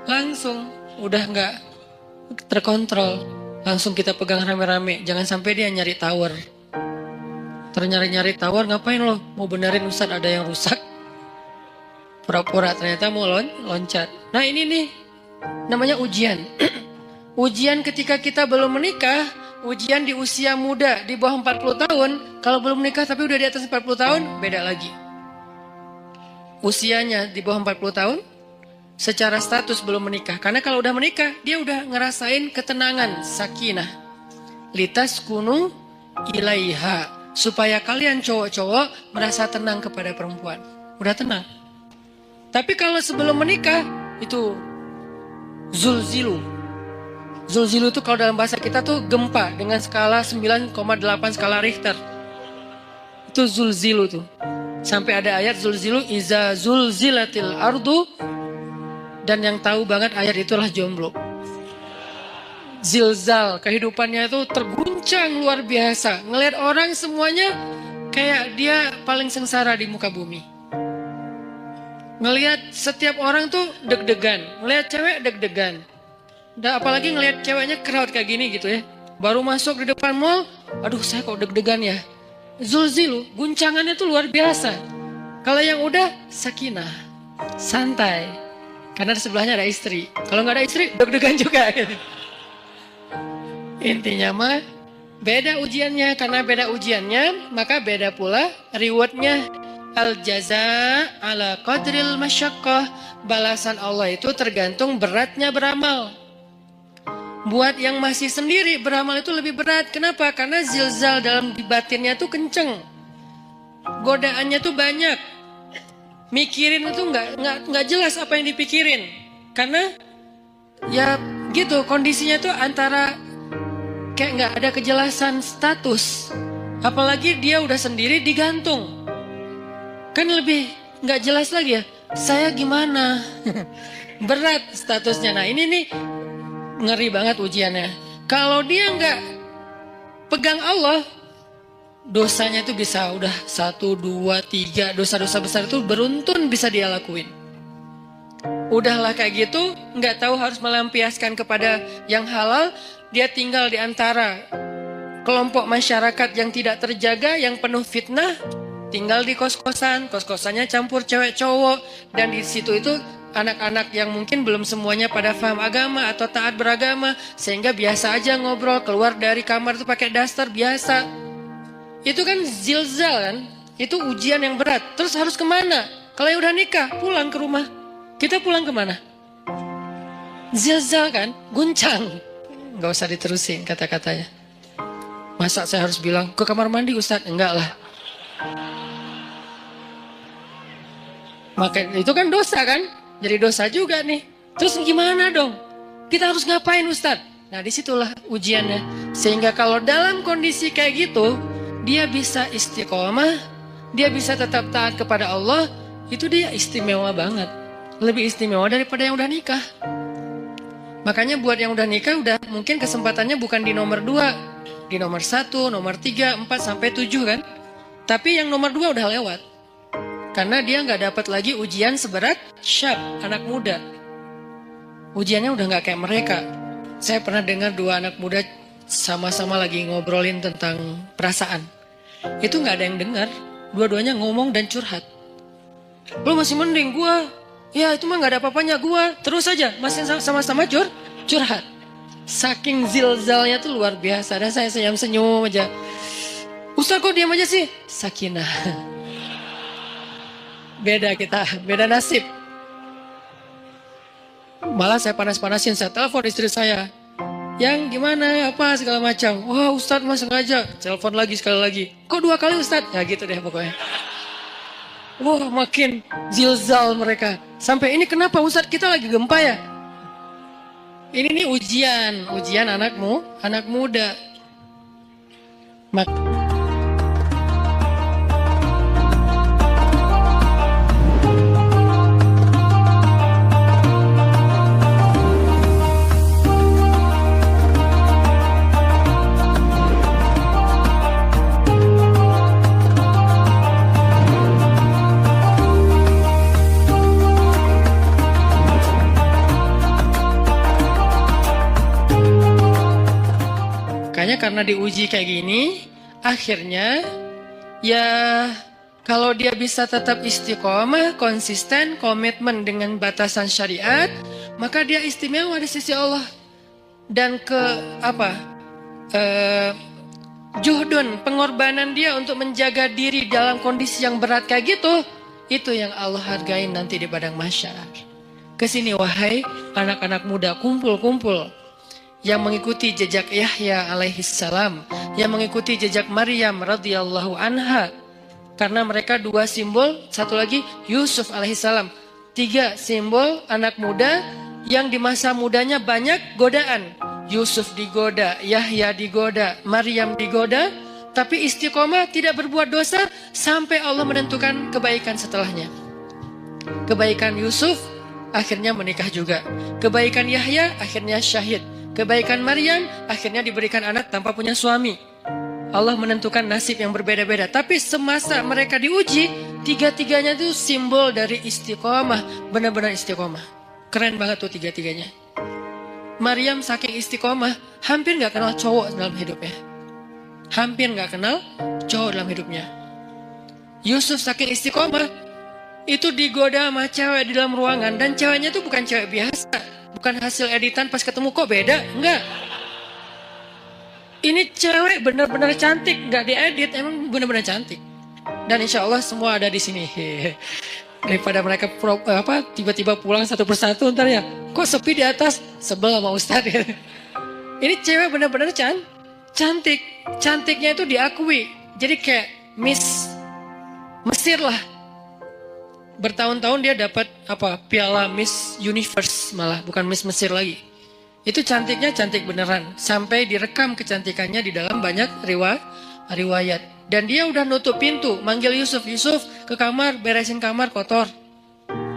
Langsung udah nggak terkontrol. Langsung kita pegang rame-rame. Jangan sampai dia nyari tower. Nyari tower, ngapain lo? Mau benerin Ustadz ada yang rusak. Pura-pura ternyata mau loncat. Nah ini nih namanya ujian. Ujian ketika kita belum menikah, ujian di usia muda di bawah 40 tahun. Kalau belum menikah tapi udah di atas 40 tahun, beda lagi. Usianya di bawah 40 tahun, secara status belum menikah. Karena kalau udah menikah, dia udah ngerasain ketenangan, sakinah. Litas kunu ilaiha. Supaya kalian cowok-cowok merasa tenang kepada perempuan. Udah tenang. Tapi kalau sebelum menikah, itu zulzilu. Zulzilu itu kalau dalam bahasa kita tuh gempa dengan skala 9,8 skala Richter. Itu zulzilu tuh. Sampai ada ayat zulzilu iza zulzilatil ardu. Dan yang tahu banget ayat itulah jomblo. Zilzal, kehidupannya itu terguncang luar biasa. Ngelihat orang semuanya kayak dia paling sengsara di muka bumi. Ngelihat setiap orang tuh deg-degan. Ngelihat cewek deg-degan. Dan apalagi ngelihat ceweknya crowd kayak gini gitu ya. Baru masuk di depan mall, aduh saya kok deg-degan ya. Zulzilu, guncangannya tuh luar biasa. Kalau yang udah sakinah, santai. Karena di sebelahnya ada istri. Kalau nggak ada istri, deg-degan juga. Intinya mah beda ujiannya. Karena beda ujiannya, maka beda pula rewardnya. Al-jaza ala qadril masyaqqah. Balasan Allah itu tergantung beratnya beramal. Buat yang masih sendiri beramal itu lebih berat. Kenapa? Karena zilzal dalam batinnya tuh kenceng. Godaannya tuh banyak. Mikirin itu nggak jelas apa yang dipikirin. Karena ya gitu kondisinya tuh antara kayak nggak ada kejelasan status. Apalagi dia udah sendiri digantung. Kan lebih nggak jelas lagi ya. Saya gimana? Berat statusnya. Nah ini nih ngeri banget ujiannya. Kalau dia nggak pegang Allah, dosanya itu bisa udah 1, 2, 3 dosa-dosa besar itu beruntun bisa dia lakuin. Udahlah kayak gitu, nggak tahu harus melampiaskan kepada yang halal. Dia tinggal di antara kelompok masyarakat yang tidak terjaga, yang penuh fitnah. Tinggal di kos-kosan, kos-kosannya campur cewek cowok, dan di situ itu anak-anak yang mungkin belum semuanya pada paham agama atau taat beragama, sehingga biasa aja ngobrol, keluar dari kamar itu pakai daster biasa. Itu kan zilzal kan, itu ujian yang berat. Terus harus kemana? Kalau yang udah nikah, pulang ke rumah. Kita pulang kemana? Zilzal kan, guncang. Gak usah diterusin kata-katanya. Masa saya harus bilang ke kamar mandi Ustadz? Enggak lah. Maka itu kan dosa kan? Jadi dosa juga nih. Terus gimana dong? Kita harus ngapain Ustadz? Nah disitulah ujiannya. Sehingga kalau dalam kondisi kayak gitu, dia bisa istiqomah, dia bisa tetap taat kepada Allah, itu dia istimewa banget. Lebih istimewa daripada yang udah nikah. Makanya buat yang udah nikah, udah mungkin kesempatannya bukan di nomor 2, di nomor 1, nomor 3, 4, sampai 7 kan. Tapi yang nomor 2 udah lewat. Karena dia nggak dapat lagi ujian seberat syab, anak muda. Ujiannya udah nggak kayak mereka. Saya pernah dengar 2 anak muda sama-sama lagi ngobrolin tentang perasaan. Itu nggak ada yang dengar. Dua-duanya ngomong dan curhat. Lo masih mending gua. Ya itu mah nggak ada apa-apanya gua. Terus aja masih sama-sama curhat. Saking zilzalnya tuh luar biasa. Dan saya senyum-senyum aja. Ustaz kok diam aja sih? Sakinah. Beda kita, beda nasib. Malah saya panas-panasin, saya telepon istri saya. Yang gimana, apa segala macam. Wah Ustadz mas sengaja, telepon lagi sekali lagi. Kok 2 kali Ustadz? Ya gitu deh pokoknya. Wah makin zilzal mereka. Sampai ini kenapa Ustadz kita lagi gempa ya? Ini nih ujian anakmu, anak muda. karena diuji kayak gini, akhirnya ya kalau dia bisa tetap istiqomah, konsisten, komitmen dengan batasan syariat, maka dia istimewa di sisi Allah. Dan juhdun, pengorbanan dia untuk menjaga diri dalam kondisi yang berat kayak gitu, itu yang Allah hargain nanti di padang mahsyar. Kesini wahai anak-anak muda, kumpul-kumpul yang mengikuti jejak Yahya alaihi salam, yang mengikuti jejak Maryam radhiyallahu anha. Karena mereka dua simbol, satu lagi Yusuf alaihissalam. 3 simbol anak muda yang di masa mudanya banyak godaan. Yusuf digoda, Yahya digoda, Maryam digoda, tapi istiqomah tidak berbuat dosa sampai Allah menentukan kebaikan setelahnya. Kebaikan Yusuf akhirnya menikah juga. Kebaikan Yahya akhirnya syahid. Kebaikan Maryam akhirnya diberikan anak tanpa punya suami. Allah menentukan nasib yang berbeda-beda. Tapi semasa mereka diuji, 3-tiganya itu simbol dari istiqomah. Benar-benar istiqomah. Keren banget tuh 3-tiganya. Maryam saking istiqomah, hampir gak kenal cowok dalam hidupnya. Hampir gak kenal cowok dalam hidupnya. Yusuf saking istiqomah, itu digoda sama cewek di dalam ruangan. Dan ceweknya itu bukan cewek biasa. Bukan hasil editan pas ketemu kok beda. Enggak. Ini cewek benar-benar cantik, nggak diedit, emang benar-benar cantik. Dan insya Allah semua ada di sini. Daripada mereka tiba-tiba pulang satu persatu ntar ya, kok sepi di atas, sebel sama Ustadz. Ini cewek benar-benar cantik, cantiknya itu diakui. Jadi kayak Miss Mesir lah. Bertahun-tahun dia dapat piala Miss Universe malah, bukan Miss Mesir lagi. Itu cantiknya cantik beneran. Sampai direkam kecantikannya di dalam banyak riwayat. Dan dia udah nutup pintu. Manggil Yusuf. Yusuf ke kamar, beresin kamar kotor.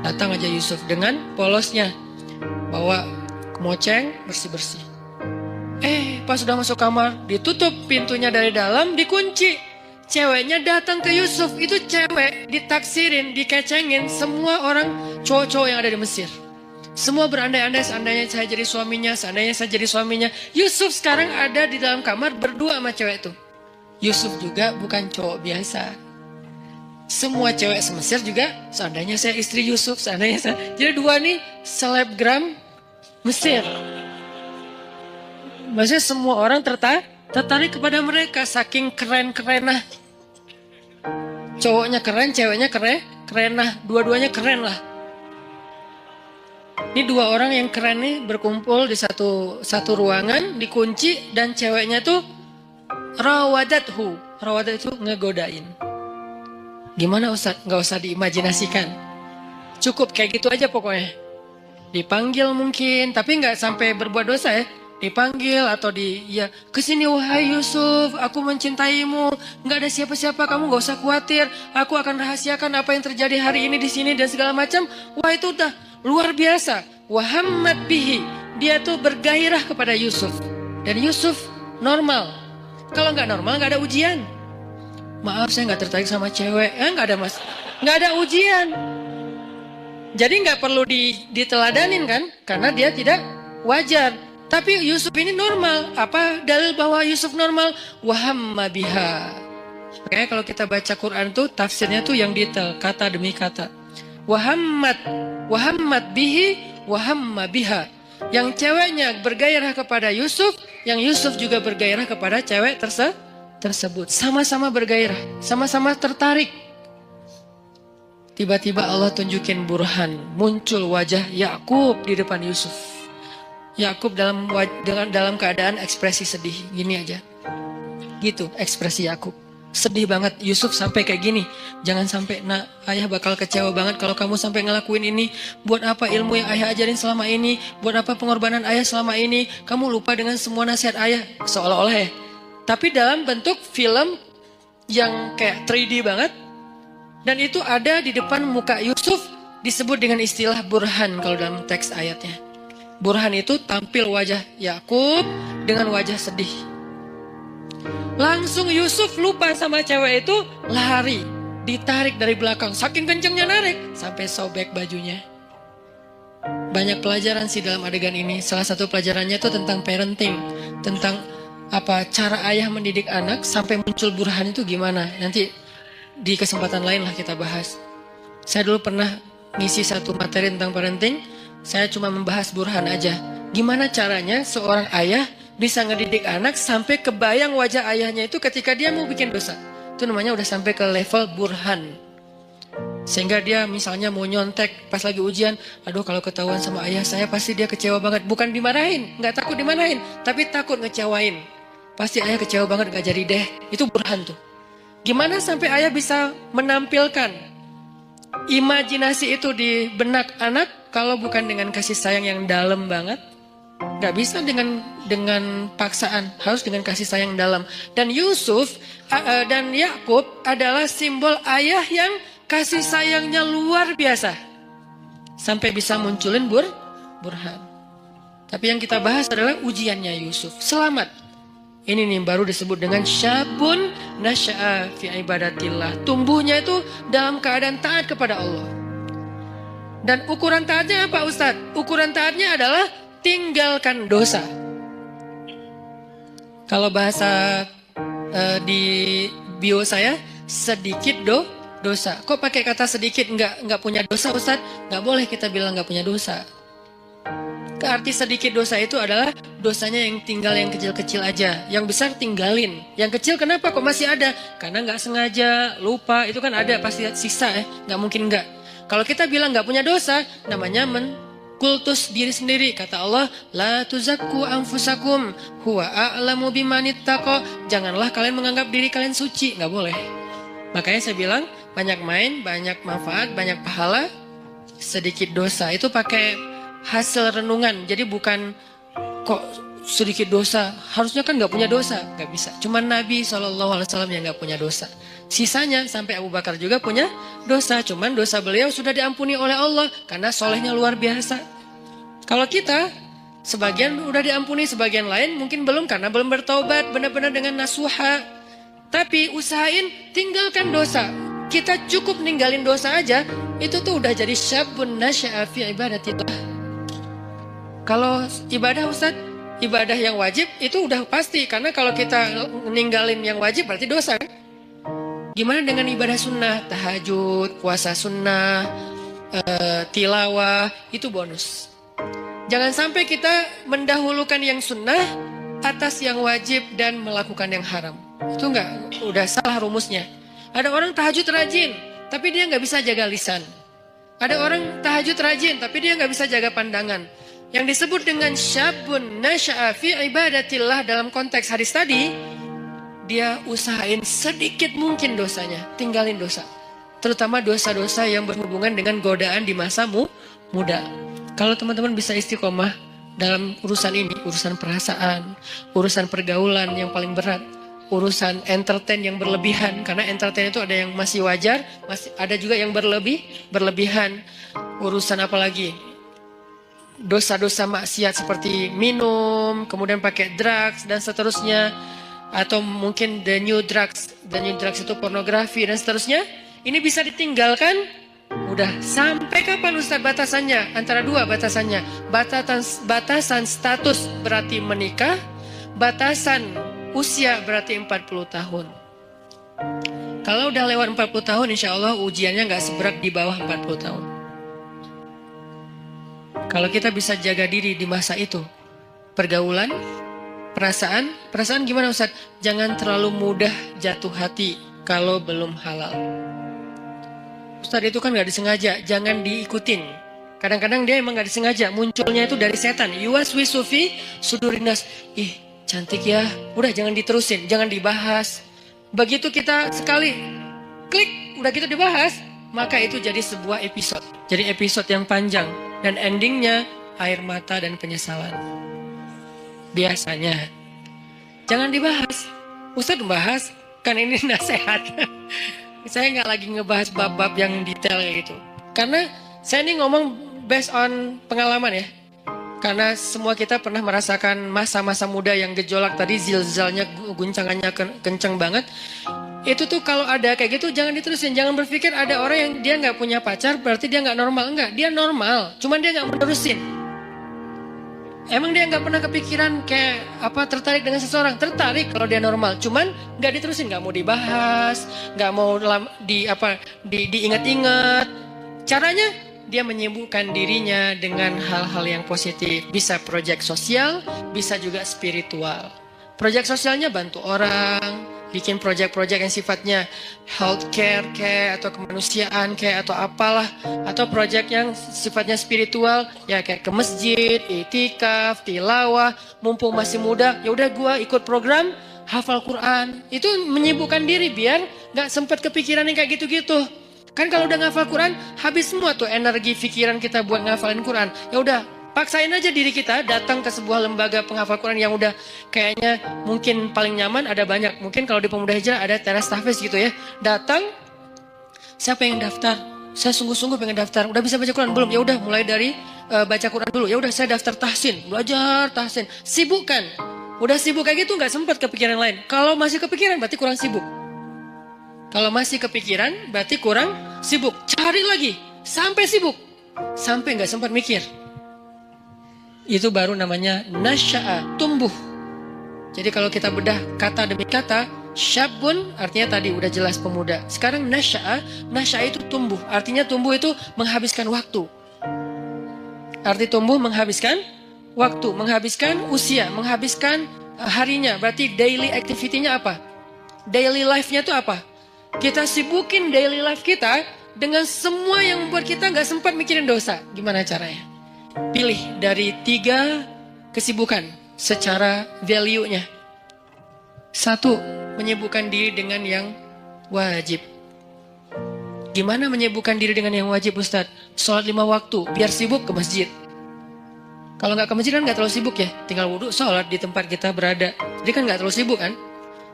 Datang aja Yusuf dengan polosnya. Bawa kemoceng, bersih-bersih. Pas udah masuk kamar, ditutup pintunya dari dalam, dikunci. Ceweknya datang ke Yusuf. Itu cewek ditaksirin, dikecengin semua orang cowok-cowok yang ada di Mesir. Semua berandai-andai, seandainya saya jadi suaminya, seandainya saya jadi suaminya. Yusuf sekarang ada di dalam kamar berdua sama cewek itu. Yusuf juga bukan cowok biasa. Semua cewek se-Mesir juga, seandainya saya istri Yusuf, seandainya saya. Jadi dua nih selebgram Mesir. Maksudnya semua orang tertarik kepada mereka, saking keren-kerenah. Cowoknya keren, ceweknya kerenah. Dua-duanya keren lah. Ini dua orang yang keren nih berkumpul di satu ruangan, dikunci, dan ceweknya tuh rawadathu. Rawadat itu ngegodain. Gimana Ustaz? Gak usah diimajinasikan. Cukup kayak gitu aja pokoknya. Dipanggil mungkin, tapi gak sampai berbuat dosa ya. Dipanggil atau kesini wahai Yusuf, aku mencintaimu. Gak ada siapa-siapa, kamu gak usah khawatir. Aku akan rahasiakan apa yang terjadi hari ini di sini dan segala macam. Wah itu udah luar biasa. Wahammat bihi. Dia tuh bergairah kepada Yusuf. Dan Yusuf normal. Kalau nggak normal nggak ada ujian. Maaf saya nggak tertarik sama cewek. Nggak ada mas. Nggak ada ujian. Jadi nggak perlu diteladanin kan. Karena dia tidak wajar. Tapi Yusuf ini normal. Apa dalil bahwa Yusuf normal? Wahamma biha. Makanya kalau kita baca Quran tuh tafsirnya tuh yang detail. Kata demi kata. Wahammat bihi, wahamma biha. Yang ceweknya bergairah kepada Yusuf, yang Yusuf juga bergairah kepada cewek tersebut. Sama-sama bergairah, sama-sama tertarik. Tiba-tiba Allah tunjukin burhan, muncul wajah Yakub di depan Yusuf. Yakub dalam keadaan ekspresi sedih, gini aja. Gitu ekspresi Yakub. Sedih banget Yusuf sampai kayak gini. Jangan sampai ayah bakal kecewa banget kalau kamu sampai ngelakuin ini. Buat apa ilmu yang ayah ajarin selama ini? Buat apa pengorbanan ayah selama ini? Kamu lupa dengan semua nasihat ayah. Seolah-olah ya. Tapi dalam bentuk film yang kayak 3D banget. Dan itu ada di depan muka Yusuf. Disebut dengan istilah burhan kalau dalam teks ayatnya. Burhan itu tampil wajah Yakub dengan wajah sedih. Langsung Yusuf lupa sama cewek itu, lari, ditarik dari belakang, saking kencengnya narik sampai sobek bajunya. Banyak pelajaran sih dalam adegan ini. Salah satu pelajarannya itu tentang parenting, tentang Apa cara ayah mendidik anak sampai muncul burhan itu gimana? Nanti di kesempatan lain lah kita bahas. Saya dulu pernah ngisi satu materi tentang parenting, saya cuma membahas burhan aja. Gimana caranya seorang ayah bisa ngedidik anak sampai kebayang wajah ayahnya itu ketika dia mau bikin dosa. Itu namanya udah sampai ke level burhan. Sehingga dia misalnya mau nyontek pas lagi ujian, aduh kalau ketahuan sama ayah saya pasti dia kecewa banget. Bukan dimarahin, nggak takut dimarahin, tapi takut ngecewain. Pasti ayah kecewa banget gak jadi deh. Itu burhan tuh. Gimana sampai ayah bisa menampilkan imajinasi itu di benak anak kalau bukan dengan kasih sayang yang dalam banget? Gak bisa dengan paksaan, harus dengan kasih sayang dalam. Dan Yusuf dan Yakub adalah simbol ayah yang kasih sayangnya luar biasa. Sampai bisa munculin burhan. Tapi yang kita bahas adalah ujiannya Yusuf. Selamat. Ini nih baru disebut dengan syabun nasya'a fi ibadatillah. Tumbuhnya itu dalam keadaan taat kepada Allah. Dan ukuran taatnya apa Ustadz? Ukuran taatnya adalah tinggalkan dosa. Kalau bahasa di bio saya, sedikit dosa. Kok pakai kata sedikit? Nggak punya dosa Ustadz? Nggak boleh kita bilang nggak punya dosa. Arti sedikit dosa itu adalah dosanya yang tinggal yang kecil-kecil aja. Yang besar tinggalin. Yang kecil kenapa kok masih ada? Karena nggak sengaja, lupa. Itu kan ada pasti sisa ya. Nggak mungkin nggak. Kalau kita bilang nggak punya dosa, namanya kultus diri sendiri. Kata Allah, la tuzakku anfusakum huwa a'lamu bimanittaqo. Janganlah kalian menganggap diri kalian suci. Nggak boleh. Makanya saya bilang, banyak main, banyak manfaat, banyak pahala, sedikit dosa. Itu pakai hasil renungan. Jadi bukan kok sedikit dosa, harusnya kan nggak punya dosa. Nggak bisa. Cuma Nabi SAW yang nggak punya dosa. Sisanya sampai Abu Bakar juga punya dosa. Cuman dosa beliau sudah diampuni oleh Allah karena solehnya luar biasa. Kalau kita, sebagian udah diampuni, sebagian lain mungkin belum karena belum bertaubat benar-benar dengan nasuha. Tapi usahain tinggalkan dosa. Kita cukup ninggalin dosa aja, itu tuh udah jadi syabun nasya'a fi ibadatillah. Kalau ibadah Ustadz, ibadah yang wajib itu udah pasti. Karena kalau kita ninggalin yang wajib berarti dosa kan? Gimana dengan ibadah sunnah? Tahajud, puasa sunnah, tilawah, itu bonus. Jangan sampai kita mendahulukan yang sunnah atas yang wajib dan melakukan yang haram. Itu udah salah rumusnya. Ada orang tahajud rajin, tapi dia nggak bisa jaga lisan. Ada orang tahajud rajin, tapi dia nggak bisa jaga pandangan. Yang disebut dengan syabun nasya'a fi ibadatillah dalam konteks hadis tadi, dia usahain sedikit mungkin dosanya, tinggalin dosa. Terutama dosa-dosa yang berhubungan dengan godaan di masa muda. Kalau teman-teman bisa istiqomah dalam urusan ini, urusan perasaan, urusan pergaulan yang paling berat, urusan entertain yang berlebihan, karena entertain itu ada yang masih wajar, ada juga yang berlebihan. Urusan apa lagi? Dosa-dosa maksiat seperti minum, kemudian pakai drugs dan seterusnya, atau mungkin the new drugs itu pornografi dan seterusnya. Ini bisa ditinggalkan. Udah sampai kapan Ustaz batasannya? Antara dua batasannya. Batasan status berarti menikah, batasan usia berarti 40 tahun. Kalau udah lewat 40 tahun, insya Allah ujiannya nggak seberat di bawah 40 tahun. Kalau kita bisa jaga diri di masa itu, pergaulan, perasaan gimana Ustaz? Jangan terlalu mudah jatuh hati kalau belum halal. Ustaz itu kan gak disengaja, jangan diikutin. Kadang-kadang dia emang gak disengaja, munculnya itu dari setan. Yuwaswisu fi sudurinas. Ih, cantik ya. Udah jangan diterusin, jangan dibahas. Begitu kita sekali klik, udah gitu dibahas, maka itu jadi sebuah episode. Jadi episode yang panjang. Dan endingnya air mata dan penyesalan. Biasanya. Jangan dibahas. Ustaz membahas, kan ini nasihat. Saya nggak lagi ngebahas bab-bab yang detail kayak gitu. Karena saya ini ngomong based on pengalaman ya. Karena semua kita pernah merasakan masa-masa muda yang gejolak tadi, zilzalnya, guncangannya kenceng banget. Itu tuh kalau ada kayak gitu jangan diterusin. Jangan berpikir ada orang yang dia nggak punya pacar berarti dia nggak normal. Enggak, dia normal. Cuman dia nggak menerusin. Emang dia nggak pernah kepikiran kayak apa tertarik dengan seseorang? Tertarik kalau dia normal, cuman nggak diterusin, nggak mau dibahas, nggak mau diingat-ingat. Caranya dia menyibukkan dirinya dengan hal-hal yang positif. Bisa proyek sosial, bisa juga spiritual. Proyek sosialnya bantu orang, bikin proyek-proyek yang sifatnya healthcare kayak atau kemanusiaan kayak atau apalah, atau proyek yang sifatnya spiritual ya kayak ke masjid, itikaf, tilawah, mumpung masih muda ya udah gua ikut program hafal Quran. Itu menyibukkan diri biar nggak sempat kepikiran yang kayak gitu-gitu. Kan kalau udah ngafal Quran habis semua tuh energi pikiran kita buat ngafalin Quran. Ya udah paksain aja diri kita datang ke sebuah lembaga penghafal Quran yang udah kayaknya mungkin paling nyaman, ada banyak. Mungkin kalau di Pemuda Hijrah ada teras tahfiz gitu ya. Datang, siapa yang daftar? Saya sungguh-sungguh pengen daftar. Udah bisa baca Quran belum? Ya udah mulai dari baca Quran dulu. Ya udah saya daftar tahsin, belajar tahsin. Sibukkan. Udah sibuk kayak gitu nggak sempat kepikiran lain. Kalau masih kepikiran berarti kurang sibuk. Kalau masih kepikiran berarti kurang sibuk. Cari lagi sampai sibuk, sampai nggak sempat mikir. Itu baru namanya nasya'a, tumbuh. Jadi kalau kita bedah kata demi kata, syabun artinya tadi udah jelas pemuda. Sekarang nasya'a itu tumbuh. Artinya tumbuh itu menghabiskan waktu. Arti tumbuh menghabiskan waktu, menghabiskan usia, menghabiskan harinya. Berarti daily activity-nya apa? Daily life-nya itu apa? Kita sibukin daily life kita dengan semua yang membuat kita nggak sempat mikirin dosa. Gimana caranya? Pilih dari 3 kesibukan secara value-nya. 1, menyibukkan diri dengan yang wajib. Gimana menyibukkan diri dengan yang wajib, Ustadz? Sholat 5 waktu, biar sibuk ke masjid. Kalau nggak ke masjid kan nggak terlalu sibuk ya. Tinggal wudhu, sholat di tempat kita berada. Jadi kan nggak terlalu sibuk kan.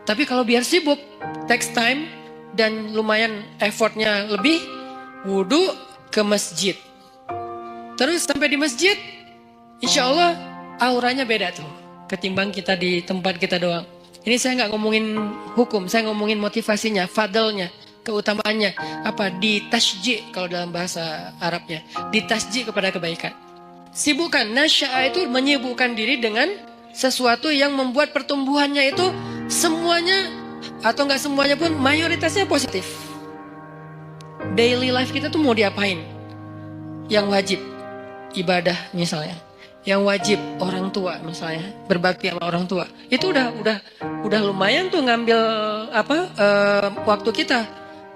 Tapi kalau biar sibuk, takes time, dan lumayan effortnya lebih, wudhu ke masjid. Terus sampai di masjid, insya Allah auranya beda tuh ketimbang kita di tempat kita doang. Ini saya nggak ngomongin hukum, saya ngomongin motivasinya, fadlnya, keutamaannya. Apa? Ditasji kalau dalam bahasa Arabnya, ditasji kepada kebaikan. Sibukkan, nasya'a itu menyibukkan diri dengan sesuatu yang membuat pertumbuhannya itu semuanya atau nggak semuanya pun mayoritasnya positif. Daily life kita tuh mau diapain? Yang wajib ibadah misalnya, yang wajib orang tua misalnya, berbakti sama orang tua. Itu udah lumayan tuh ngambil waktu kita.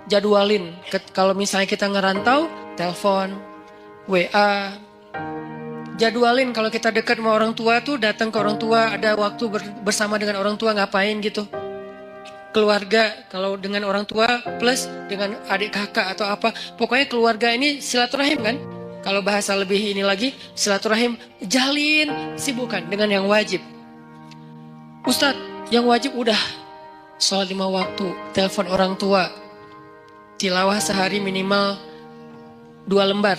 Jadwalin. Kalau misalnya kita ngerantau, telepon, WA. Jadwalin kalau kita dekat sama orang tua tuh datang ke orang tua, ada waktu bersama dengan orang tua ngapain gitu. Keluarga, kalau dengan orang tua plus dengan adik kakak atau apa, pokoknya keluarga ini silaturahim kan. Kalau bahasa lebih ini lagi, silaturahim, jalin, sibukkan dengan yang wajib. Ustadz, yang wajib udah sholat 5 waktu, telepon orang tua, tilawah sehari minimal 2 lembar,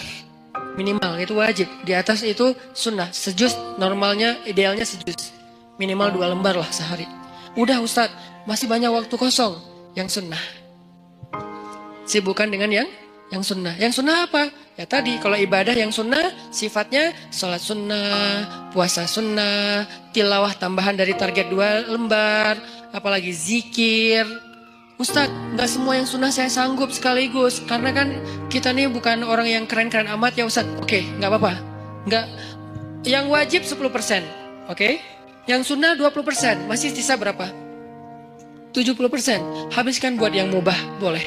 minimal itu wajib. Di atas itu sunnah, sejuz normalnya, idealnya sejuz, minimal 2 lembar lah sehari. Udah Ustadz, masih banyak waktu kosong, yang sunnah. Sibukkan dengan yang sunnah. Yang sunnah apa? Ya tadi, kalau ibadah yang sunnah, sifatnya sholat sunnah, puasa sunnah, tilawah tambahan dari target 2 lembar, apalagi zikir. Ustadz, nggak semua yang sunnah saya sanggup sekaligus, karena kan kita nih bukan orang yang keren-keren amat ya Ustadz. Oke, nggak apa-apa. Nggak, yang wajib 10%, oke? Yang sunnah 20%, masih sisa berapa? 70%. Habiskan buat yang mubah, boleh.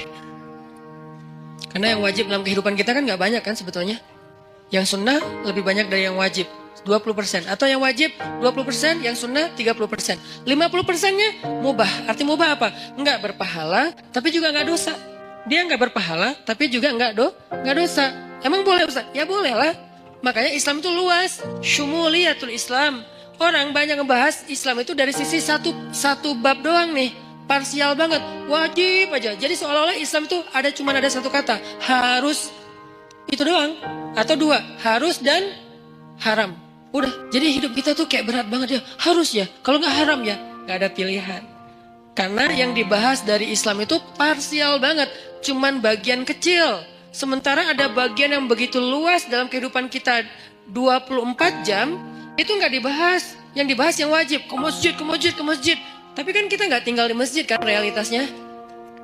Karena yang wajib dalam kehidupan kita kan nggak banyak kan sebetulnya. Yang sunnah lebih banyak dari yang wajib, 20%. Atau yang wajib 20%, yang sunnah 30%. 50%-nya mubah. Arti mubah apa? Nggak berpahala, tapi juga nggak dosa. Dia nggak berpahala, tapi juga nggak dosa. Emang boleh Ustaz? Ya boleh lah. Makanya Islam itu luas. Syumuliyatul Islam. Orang banyak ngebahas Islam itu dari sisi satu bab doang nih. Parsial banget, wajib aja. Jadi seolah-olah Islam itu cuma ada satu kata, harus, itu doang. Atau 2, harus dan haram. Udah, jadi hidup kita tuh kayak berat banget ya. Harus ya, kalau nggak haram ya, nggak ada pilihan. Karena yang dibahas dari Islam itu parsial banget, cuman bagian kecil. Sementara ada bagian yang begitu luas dalam kehidupan kita 24 jam, Itu nggak dibahas. Yang dibahas yang wajib. Ke masjid, ke masjid, ke masjid. Tapi kan kita nggak tinggal di masjid kan realitasnya.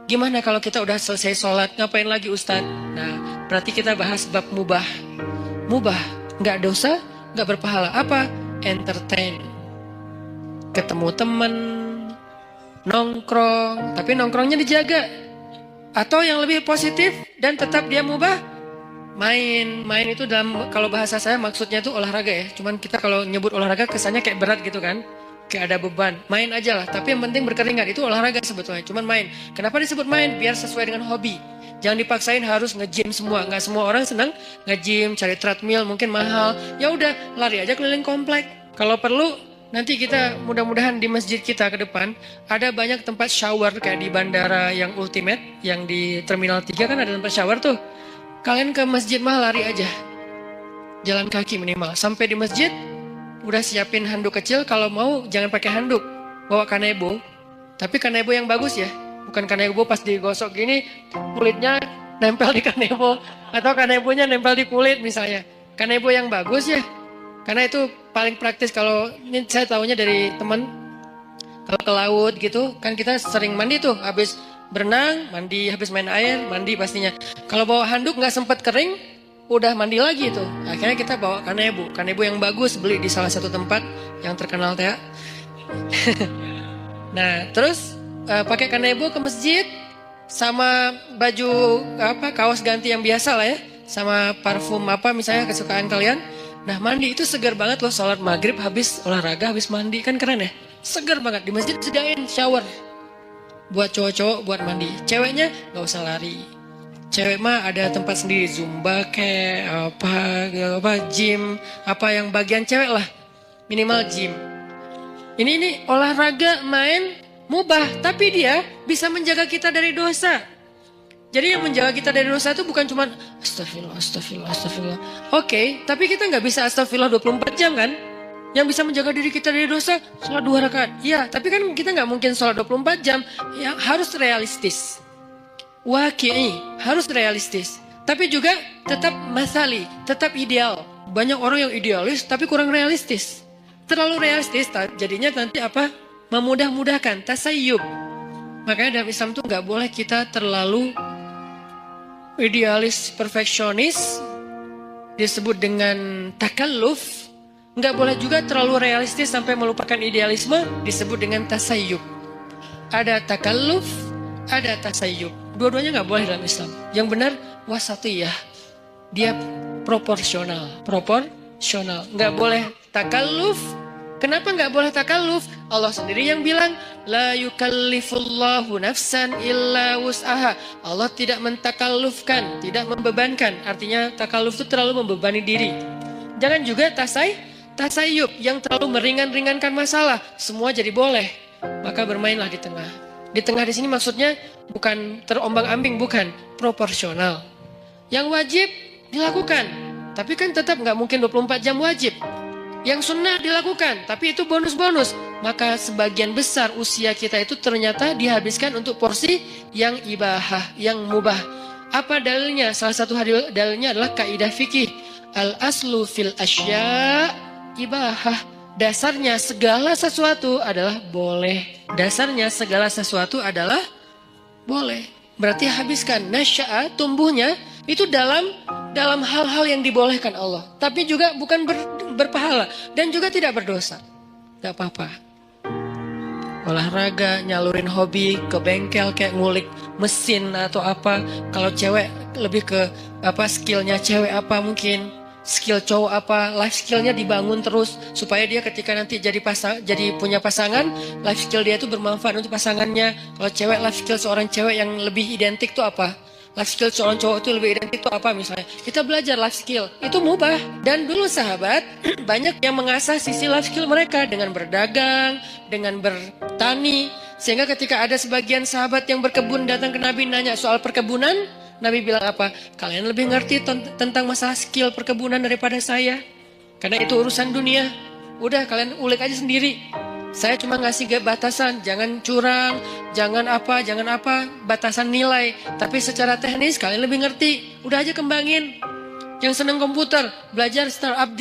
Gimana kalau kita udah selesai sholat, ngapain lagi Ustadz? Nah, berarti kita bahas bab mubah. Mubah, nggak dosa, nggak berpahala. Apa? Entertain. Ketemu temen, nongkrong. Tapi nongkrongnya dijaga. Atau yang lebih positif dan tetap dia mubah, main itu dalam, kalau bahasa saya maksudnya itu olahraga ya. Cuman kita kalau nyebut olahraga kesannya kayak berat gitu kan, kayak ada beban. Main aja lah, tapi yang penting berkeringat, itu olahraga sebetulnya. Cuman main. Kenapa disebut main? Biar sesuai dengan hobi. Jangan dipaksain harus nge-gym semua. Nggak semua orang senang nge-gym, cari treadmill mungkin mahal. Ya udah, lari aja keliling komplek. Kalau perlu nanti kita mudah-mudahan di masjid kita ke depan ada banyak tempat shower kayak di bandara yang Ultimate, yang di Terminal 3 kan ada tempat shower tuh. Kalian ke masjid mah lari aja. Jalan kaki minimal. Sampai di masjid, udah siapin handuk kecil. Kalau mau jangan pakai handuk. Bawa kanebo. Tapi kanebo yang bagus ya. Bukan kanebo pas digosok gini, kulitnya nempel di kanebo. Atau kanebonya nempel di kulit misalnya. Kanebo yang bagus ya. Karena itu paling praktis. Kalau ini saya tahunya dari teman. Kalau ke laut gitu, kan kita sering mandi tuh. Habis berenang, mandi, habis main air, mandi pastinya. Kalau bawa handuk nggak sempat kering, udah mandi lagi tuh. Akhirnya kita bawa kanebo yang bagus, beli di salah satu tempat yang terkenal teh. Nah, terus pakai kanebo ke masjid sama baju kaos ganti yang biasa lah ya, sama parfum apa misalnya kesukaan kalian. Nah, mandi itu segar banget loh, sholat maghrib habis olahraga, habis mandi, kan keren ya. Segar banget, di masjid sediain shower. Buat cowok-cowok buat mandi. Ceweknya nggak usah lari. Cewek mah ada tempat sendiri, zumba kayak apa gym, apa yang bagian cewek lah. Minimal gym. Ini olahraga main mubah, tapi dia bisa menjaga kita dari dosa. Jadi yang menjaga kita dari dosa itu bukan cuma astagfirullah. Oke, tapi kita nggak bisa astagfirullah 24 jam kan? Yang bisa menjaga diri kita dari dosa, sholat 2 rakaat. Iya, tapi kan kita nggak mungkin sholat 24 jam. Ya, harus realistis. Waqi'i, harus realistis. Tapi juga tetap masali, tetap ideal. Banyak orang yang idealis tapi kurang realistis. Terlalu realistis, jadinya nanti apa? Memudah-mudahkan, tasayyub. Makanya dalam Islam tuh nggak boleh kita terlalu idealis, perfeksionis, disebut dengan takalluf. Nggak boleh juga terlalu realistis sampai melupakan idealisme, disebut dengan tasayyub. Ada takalluf, ada tasayyub. Dua-duanya nggak boleh dalam Islam. Yang benar wasatiyah, dia proporsional. Nggak boleh takalluf. Kenapa nggak boleh takalluf? Allah sendiri yang bilang, la yukallifullahu nafsan illa wus'aha. Allah tidak mentakallufkan, tidak membebankan. Artinya takalluf itu terlalu membebani diri. Jangan juga tasayyub yang terlalu meringankan masalah. Semua jadi boleh. Maka bermainlah di tengah. Di tengah di sini maksudnya bukan terombang-ambing, bukan, proporsional. Yang wajib dilakukan, tapi kan tetap nggak mungkin 24 jam wajib. Yang sunnah dilakukan, tapi itu bonus-bonus. Maka sebagian besar usia kita itu ternyata dihabiskan untuk porsi yang ibahah, yang mubah. Apa dalilnya? Salah satu dalilnya adalah kaidah fikih. Al-aslu fil asya ibahah. Dasarnya segala sesuatu adalah boleh. Dasarnya segala sesuatu adalah boleh. Berarti habiskan. Nasya'a, tumbuhnya itu dalam hal-hal yang dibolehkan Allah. Tapi juga bukan berpahala dan juga tidak berdosa. Gak apa-apa. Olahraga, nyalurin hobi, ke bengkel kayak ngulik mesin atau apa. Kalau cewek lebih ke apa, skillnya cewek apa mungkin, skill cowok apa, life skillnya dibangun terus supaya dia ketika nanti jadi punya pasangan, life skill dia itu bermanfaat untuk pasangannya. Kalau cewek, life skill seorang cewek yang lebih identik tuh apa? Life skill seorang cowok itu lebih identik itu apa misalnya? Kita belajar life skill, itu mubah. Dan dulu sahabat, banyak yang mengasah sisi life skill mereka dengan berdagang, dengan bertani. Sehingga ketika ada sebagian sahabat yang berkebun datang ke Nabi nanya soal perkebunan, Nabi bilang apa? Kalian lebih ngerti tentang masalah skill perkebunan daripada saya. Karena itu urusan dunia. Udah kalian ulik aja sendiri. Saya cuma ngasih batasan, jangan curang, jangan apa, batasan nilai. Tapi secara teknis kalian lebih ngerti. Udah aja kembangin. Yang senang komputer, belajar startup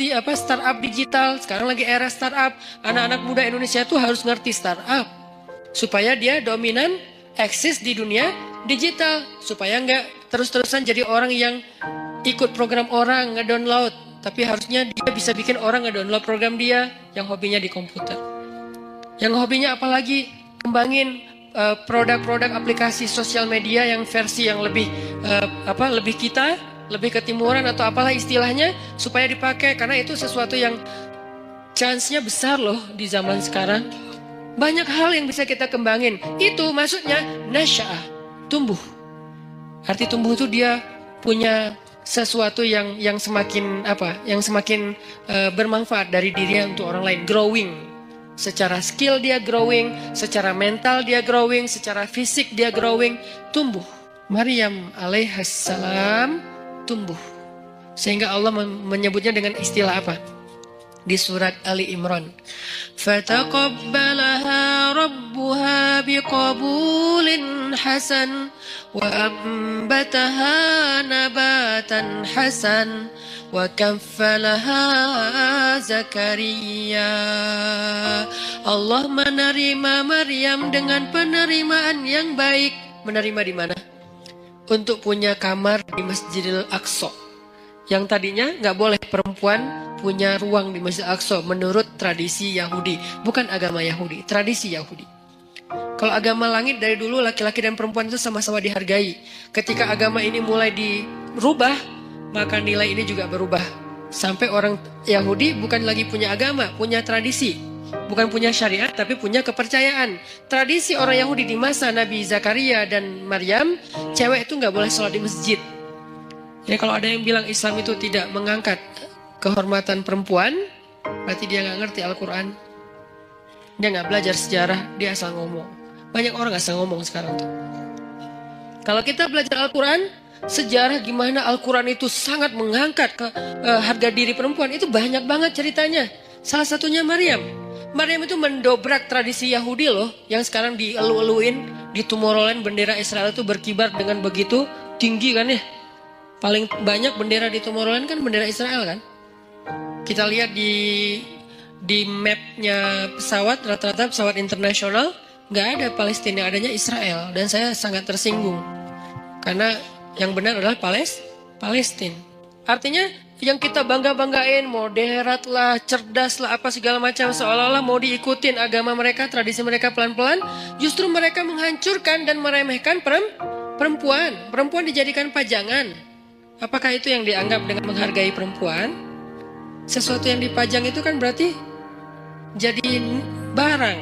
digital. Sekarang lagi era startup. Anak-anak muda Indonesia tuh harus ngerti startup supaya dia dominan, eksis di dunia digital, supaya nggak terus-terusan jadi orang yang ikut program orang ngedownload. Tapi harusnya dia bisa bikin orang ngedownload program dia yang hobinya di komputer. Yang hobinya apalagi kembangin produk-produk aplikasi sosial media yang versi yang lebih lebih ketimuran atau apalah istilahnya, supaya dipakai, karena itu sesuatu yang chance-nya besar loh di zaman sekarang. Banyak hal yang bisa kita kembangin. Itu maksudnya nasya'ah, tumbuh. Arti tumbuh itu dia punya sesuatu yang semakin bermanfaat dari dirinya untuk orang lain, growing. Secara skill dia growing, secara mental dia growing, secara fisik dia growing, tumbuh. Maryam alaihissalam tumbuh. Sehingga Allah menyebutnya dengan istilah apa? Di surat Ali Imran. Fataqabbalaha rabbuha biqabulin hasan wa ambataha nabatan hasan wa kaffalaha Zakaria. Allah menerima Maryam dengan penerimaan yang baik. Menerima di mana? Untuk punya kamar di Masjidil Aqsa. Yang tadinya nggak boleh perempuan punya ruang di Masjidil Aqsa menurut tradisi Yahudi. Bukan agama Yahudi, tradisi Yahudi. Kalau agama langit dari dulu laki-laki dan perempuan itu sama-sama dihargai. Ketika agama ini mulai dirubah, maka nilai ini juga berubah. Sampai orang Yahudi bukan lagi punya agama, punya tradisi. Bukan punya syariat, tapi punya kepercayaan. Tradisi orang Yahudi di masa Nabi Zakaria dan Maryam, cewek itu nggak boleh sholat di masjid. Jadi kalau ada yang bilang Islam itu tidak mengangkat kehormatan perempuan, berarti dia nggak ngerti Al-Quran. Dia nggak belajar sejarah, dia asal ngomong. Banyak orang asal ngomong sekarang tuh. Kalau kita belajar Al-Quran, sejarah gimana Al-Quran itu sangat mengangkat harga diri perempuan, itu banyak banget ceritanya. Salah satunya Maryam. Maryam itu mendobrak tradisi Yahudi loh, yang sekarang dielu-eluin, di Tomorrowland bendera Israel itu berkibar dengan begitu tinggi kan ya. Paling banyak bendera di Tomorrowland kan bendera Israel kan. Kita lihat di mapnya pesawat, rata-rata pesawat internasional, nggak ada Palestina, adanya Israel. Dan saya sangat tersinggung, karena yang benar adalah Palestina. Artinya yang kita bangga-banggain, moderat lah, cerdas lah, apa segala macam, seolah-olah mau diikutin agama mereka, tradisi mereka pelan-pelan, justru mereka menghancurkan dan meremehkan perempuan. Perempuan dijadikan pajangan. Apakah itu yang dianggap dengan menghargai perempuan? Sesuatu yang dipajang itu kan berarti jadi barang.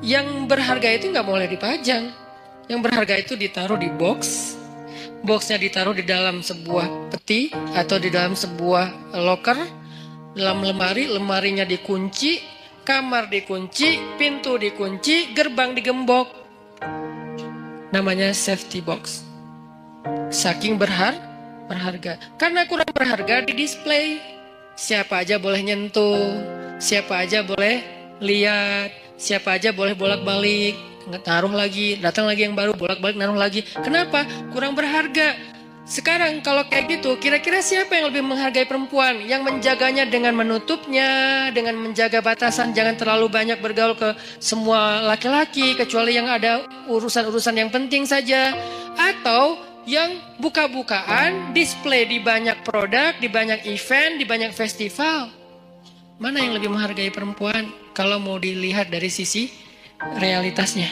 Yang berharga itu nggak boleh dipajang. Yang berharga itu ditaruh di box. Boxnya ditaruh di dalam sebuah peti atau di dalam sebuah loker, dalam lemari, lemarinya dikunci, kamar dikunci, pintu dikunci, gerbang digembok. Namanya safety box. Saking berharga. Karena kurang berharga di display. Siapa aja boleh nyentuh, siapa aja boleh lihat, siapa aja boleh bolak-balik. Taruh lagi, datang lagi yang baru, bolak-balik naruh lagi. Kenapa? Kurang berharga. Sekarang kalau kayak gitu, kira-kira siapa yang lebih menghargai perempuan? Yang menjaganya dengan menutupnya, dengan menjaga batasan, jangan terlalu banyak bergaul ke semua laki-laki, kecuali yang ada urusan-urusan yang penting saja. Atau yang buka-bukaan, display di banyak produk, di banyak event, di banyak festival. Mana yang lebih menghargai perempuan? Kalau mau dilihat dari sisi realitasnya.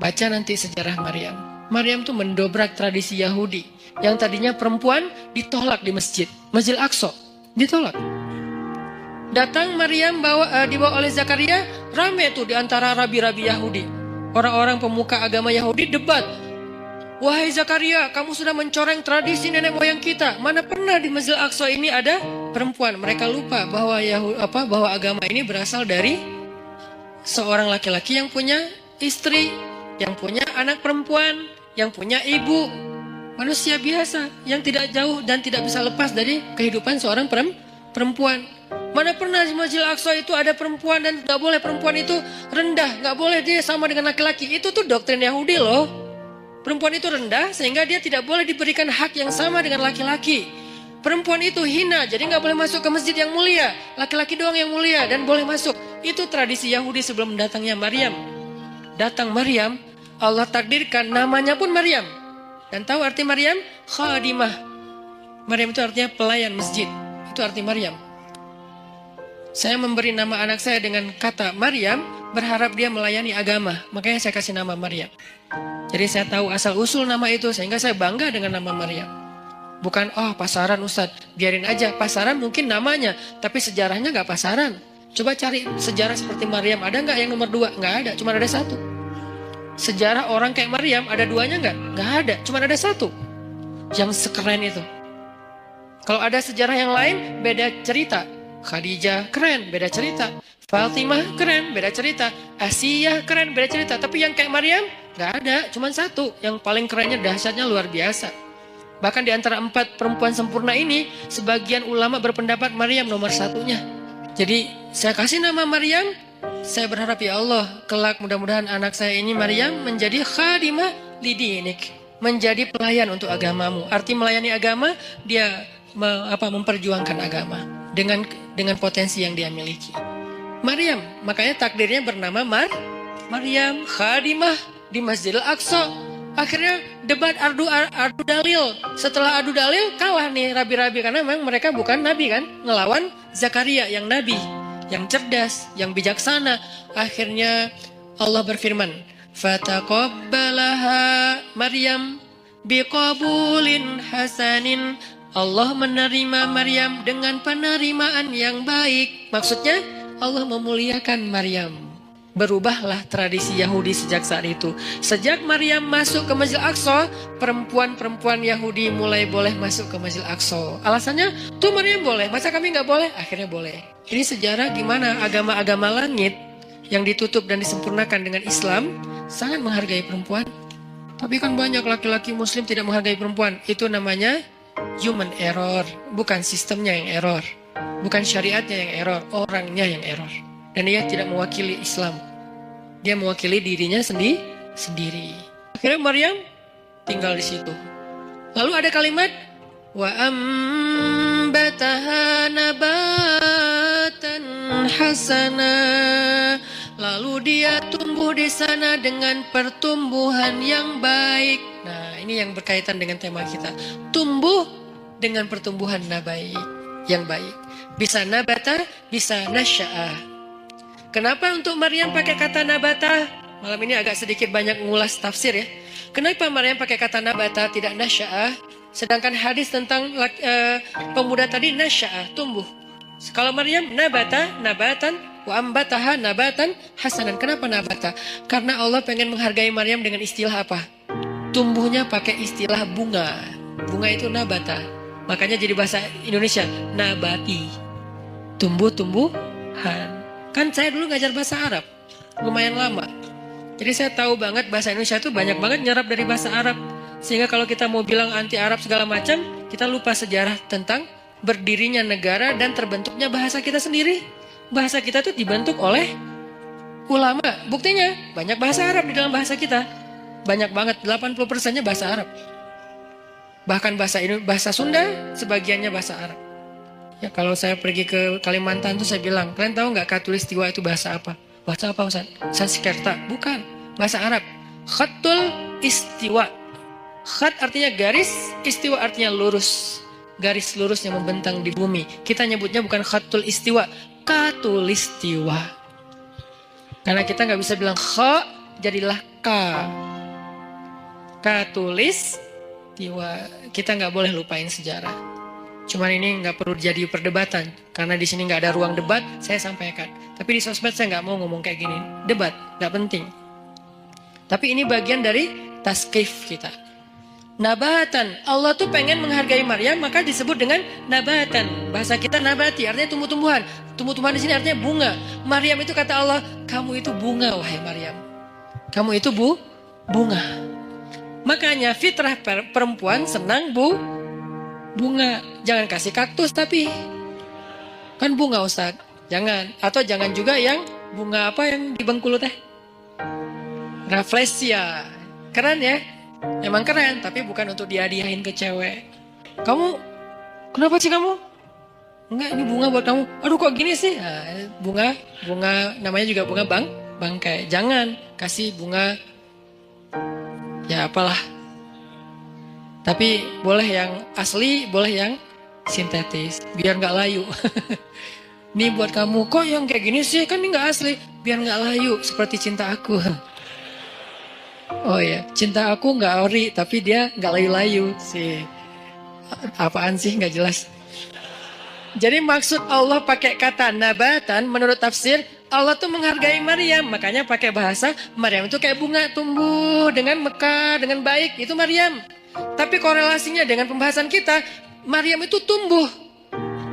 Baca nanti sejarah Maryam. Maryam tuh mendobrak tradisi Yahudi. Yang tadinya perempuan ditolak di masjid. Masjidil Aqsa ditolak. Datang Maryam dibawa oleh Zakaria. Rame tuh di antara rabi-rabi Yahudi. Orang-orang pemuka agama Yahudi debat. Wahai Zakaria, kamu sudah mencoreng tradisi nenek moyang kita. Mana pernah di Masjidil Aqsa ini ada perempuan. Mereka lupa bahwa bahwa agama ini berasal dari seorang laki-laki yang punya istri, yang punya anak perempuan, yang punya ibu. Manusia biasa yang tidak jauh dan tidak bisa lepas dari kehidupan seorang perempuan. Mana pernah di Masjidil Aqsa itu ada perempuan dan tidak boleh perempuan itu rendah, nggak boleh dia sama dengan laki-laki. Itu tuh doktrin Yahudi loh. Perempuan itu rendah sehingga dia tidak boleh diberikan hak yang sama dengan laki-laki. Perempuan itu hina, jadi nggak boleh masuk ke masjid yang mulia. Laki-laki doang yang mulia dan boleh masuk. Itu tradisi Yahudi sebelum datangnya Maryam. Datang Maryam, Allah takdirkan namanya pun Maryam. Dan tahu arti Maryam? Khadimah. Maryam itu artinya pelayan masjid. Itu arti Maryam. Saya memberi nama anak saya dengan kata Maryam, berharap dia melayani agama. Makanya saya kasih nama Maryam. Jadi saya tahu asal-usul nama itu, sehingga saya bangga dengan nama Maryam. Bukan, oh pasaran Ustadz, biarin aja. Pasaran mungkin namanya, tapi sejarahnya nggak pasaran. Coba cari sejarah seperti Maryam, ada nggak yang nomor 2? Nggak ada, cuma ada 1. Sejarah orang kayak Maryam, ada 2-nya nggak? Nggak ada, cuma ada 1. Yang sekeren itu. Kalau ada sejarah yang lain, beda cerita. Khadijah keren, beda cerita. Fatimah keren, beda cerita. Asiyah keren, beda cerita. Tapi yang kayak Maryam, nggak ada, cuma 1. Yang paling kerennya, dahsyatnya luar biasa. Bahkan di antara 4 perempuan sempurna ini, sebagian ulama berpendapat Maryam nomor 1-nya. Jadi saya kasih nama Maryam, saya berharap ya Allah, kelak mudah-mudahan anak saya ini Maryam menjadi khadimah lidinik, menjadi pelayan untuk agamamu. Arti melayani agama, dia memperjuangkan agama dengan potensi yang dia miliki. Maryam, makanya takdirnya bernama Maryam khadimah di Masjidil Aqsa. Akhirnya debat adu dalil. Setelah adu dalil kalah nih rabi-rabi, karena memang mereka bukan nabi kan, ngelawan Zakaria yang nabi, yang cerdas, yang bijaksana. Akhirnya Allah berfirman, fataqabbalaha Maryam biqabulin hasanin. Allah menerima Maryam dengan penerimaan yang baik. Maksudnya Allah memuliakan Maryam. Berubahlah tradisi Yahudi sejak saat itu. Sejak Maryam masuk ke Masjid Aqsa, perempuan-perempuan Yahudi mulai boleh masuk ke Masjid Aqsa. Alasannya, tuh Maryam boleh, masa kami nggak boleh? Akhirnya boleh. Ini sejarah gimana agama-agama langit yang ditutup dan disempurnakan dengan Islam sangat menghargai perempuan. Tapi kan banyak laki-laki Muslim tidak menghargai perempuan. Itu namanya human error, bukan sistemnya yang error, bukan syariatnya yang error, orangnya yang error. Dan dia tidak mewakili Islam, dia mewakili dirinya sendiri. Akhirnya Maryam tinggal di situ. Lalu ada kalimat wa ambataha nabatan hasana. Lalu dia tumbuh di sana dengan pertumbuhan yang baik. Nah, ini yang berkaitan dengan tema kita. Tumbuh dengan pertumbuhan yang baik. Bisa nabata, bisa nasya'ah. Kenapa untuk Maryam pakai kata nabata? Malam ini agak sedikit banyak ngulas tafsir ya. Kenapa Maryam pakai kata nabata, tidak nasya'ah? Sedangkan hadis tentang pemuda tadi nasya'ah, tumbuh. Kalau Maryam nabatan, wa ambataha nabatan hasanan. Kenapa nabata? Karena Allah pengen menghargai Maryam dengan istilah apa? Tumbuhnya pakai istilah bunga. Bunga itu nabata. Makanya jadi bahasa Indonesia nabati. Tumbuh-tumbuhan. Kan saya dulu ngajar bahasa Arab, lumayan lama. Jadi saya tahu banget bahasa Indonesia itu banyak banget nyerap dari bahasa Arab. Sehingga kalau kita mau bilang anti Arab segala macam, kita lupa sejarah tentang berdirinya negara dan terbentuknya bahasa kita sendiri. Bahasa kita itu dibentuk oleh ulama. Buktinya banyak bahasa Arab di dalam bahasa kita. Banyak banget, 80%-nya bahasa Arab. Bahkan bahasa Sunda sebagiannya bahasa Arab. Ya, kalau saya pergi ke Kalimantan tuh saya bilang, kalian tahu nggak Khatulistiwa itu bahasa apa? Bahasa apa Ustaz? Sanskerta? Bukan, bahasa Arab. Khatul istiwa. Khat artinya garis, istiwa artinya lurus. Garis lurus yang membentang di bumi. Kita nyebutnya bukan khatul istiwa, khatulistiwa. Karena kita nggak bisa bilang kha, jadilah ka. Khatulistiwa. Kita nggak boleh lupain sejarah. Cuman ini nggak perlu jadi perdebatan, karena di sini nggak ada ruang debat, saya sampaikan. Tapi di sosmed saya nggak mau ngomong kayak gini, debat nggak penting. Tapi ini bagian dari taskif kita. Nabatan, Allah tuh pengen menghargai Maryam, maka disebut dengan nabatan. Bahasa kita nabati, artinya tumbuh-tumbuhan. Tumbuh-tumbuhan di sini artinya bunga. Maryam itu kata Allah, kamu itu bunga wahai Maryam. Kamu itu bunga. Makanya fitrah perempuan senang bunga. Jangan kasih kaktus tapi kan bunga Ustaz. Jangan. Atau jangan juga yang bunga apa yang di Bengkulu teh, Rafflesia. Keren ya. Emang keren, tapi bukan untuk dihadiahin ke cewek. Kamu kenapa sih kamu? Enggak, ini bunga buat kamu. Aduh kok gini sih? Nah, bunga namanya juga bunga bangkai. Jangan kasih bunga ya apalah. Tapi boleh yang asli, boleh yang sintetis, biar nggak layu. Ini buat kamu, kok yang kayak gini sih? Kan ini nggak asli, biar nggak layu seperti cinta aku. Oh ya, cinta aku nggak ori, tapi dia nggak layu-layu sih. Apaan sih nggak jelas. Jadi maksud Allah pakai kata nabatan, menurut tafsir Allah tuh menghargai Maryam, makanya pakai bahasa Maryam itu kayak bunga tumbuh dengan mekar, dengan baik, itu Maryam. Tapi korelasinya dengan pembahasan kita, Maryam itu tumbuh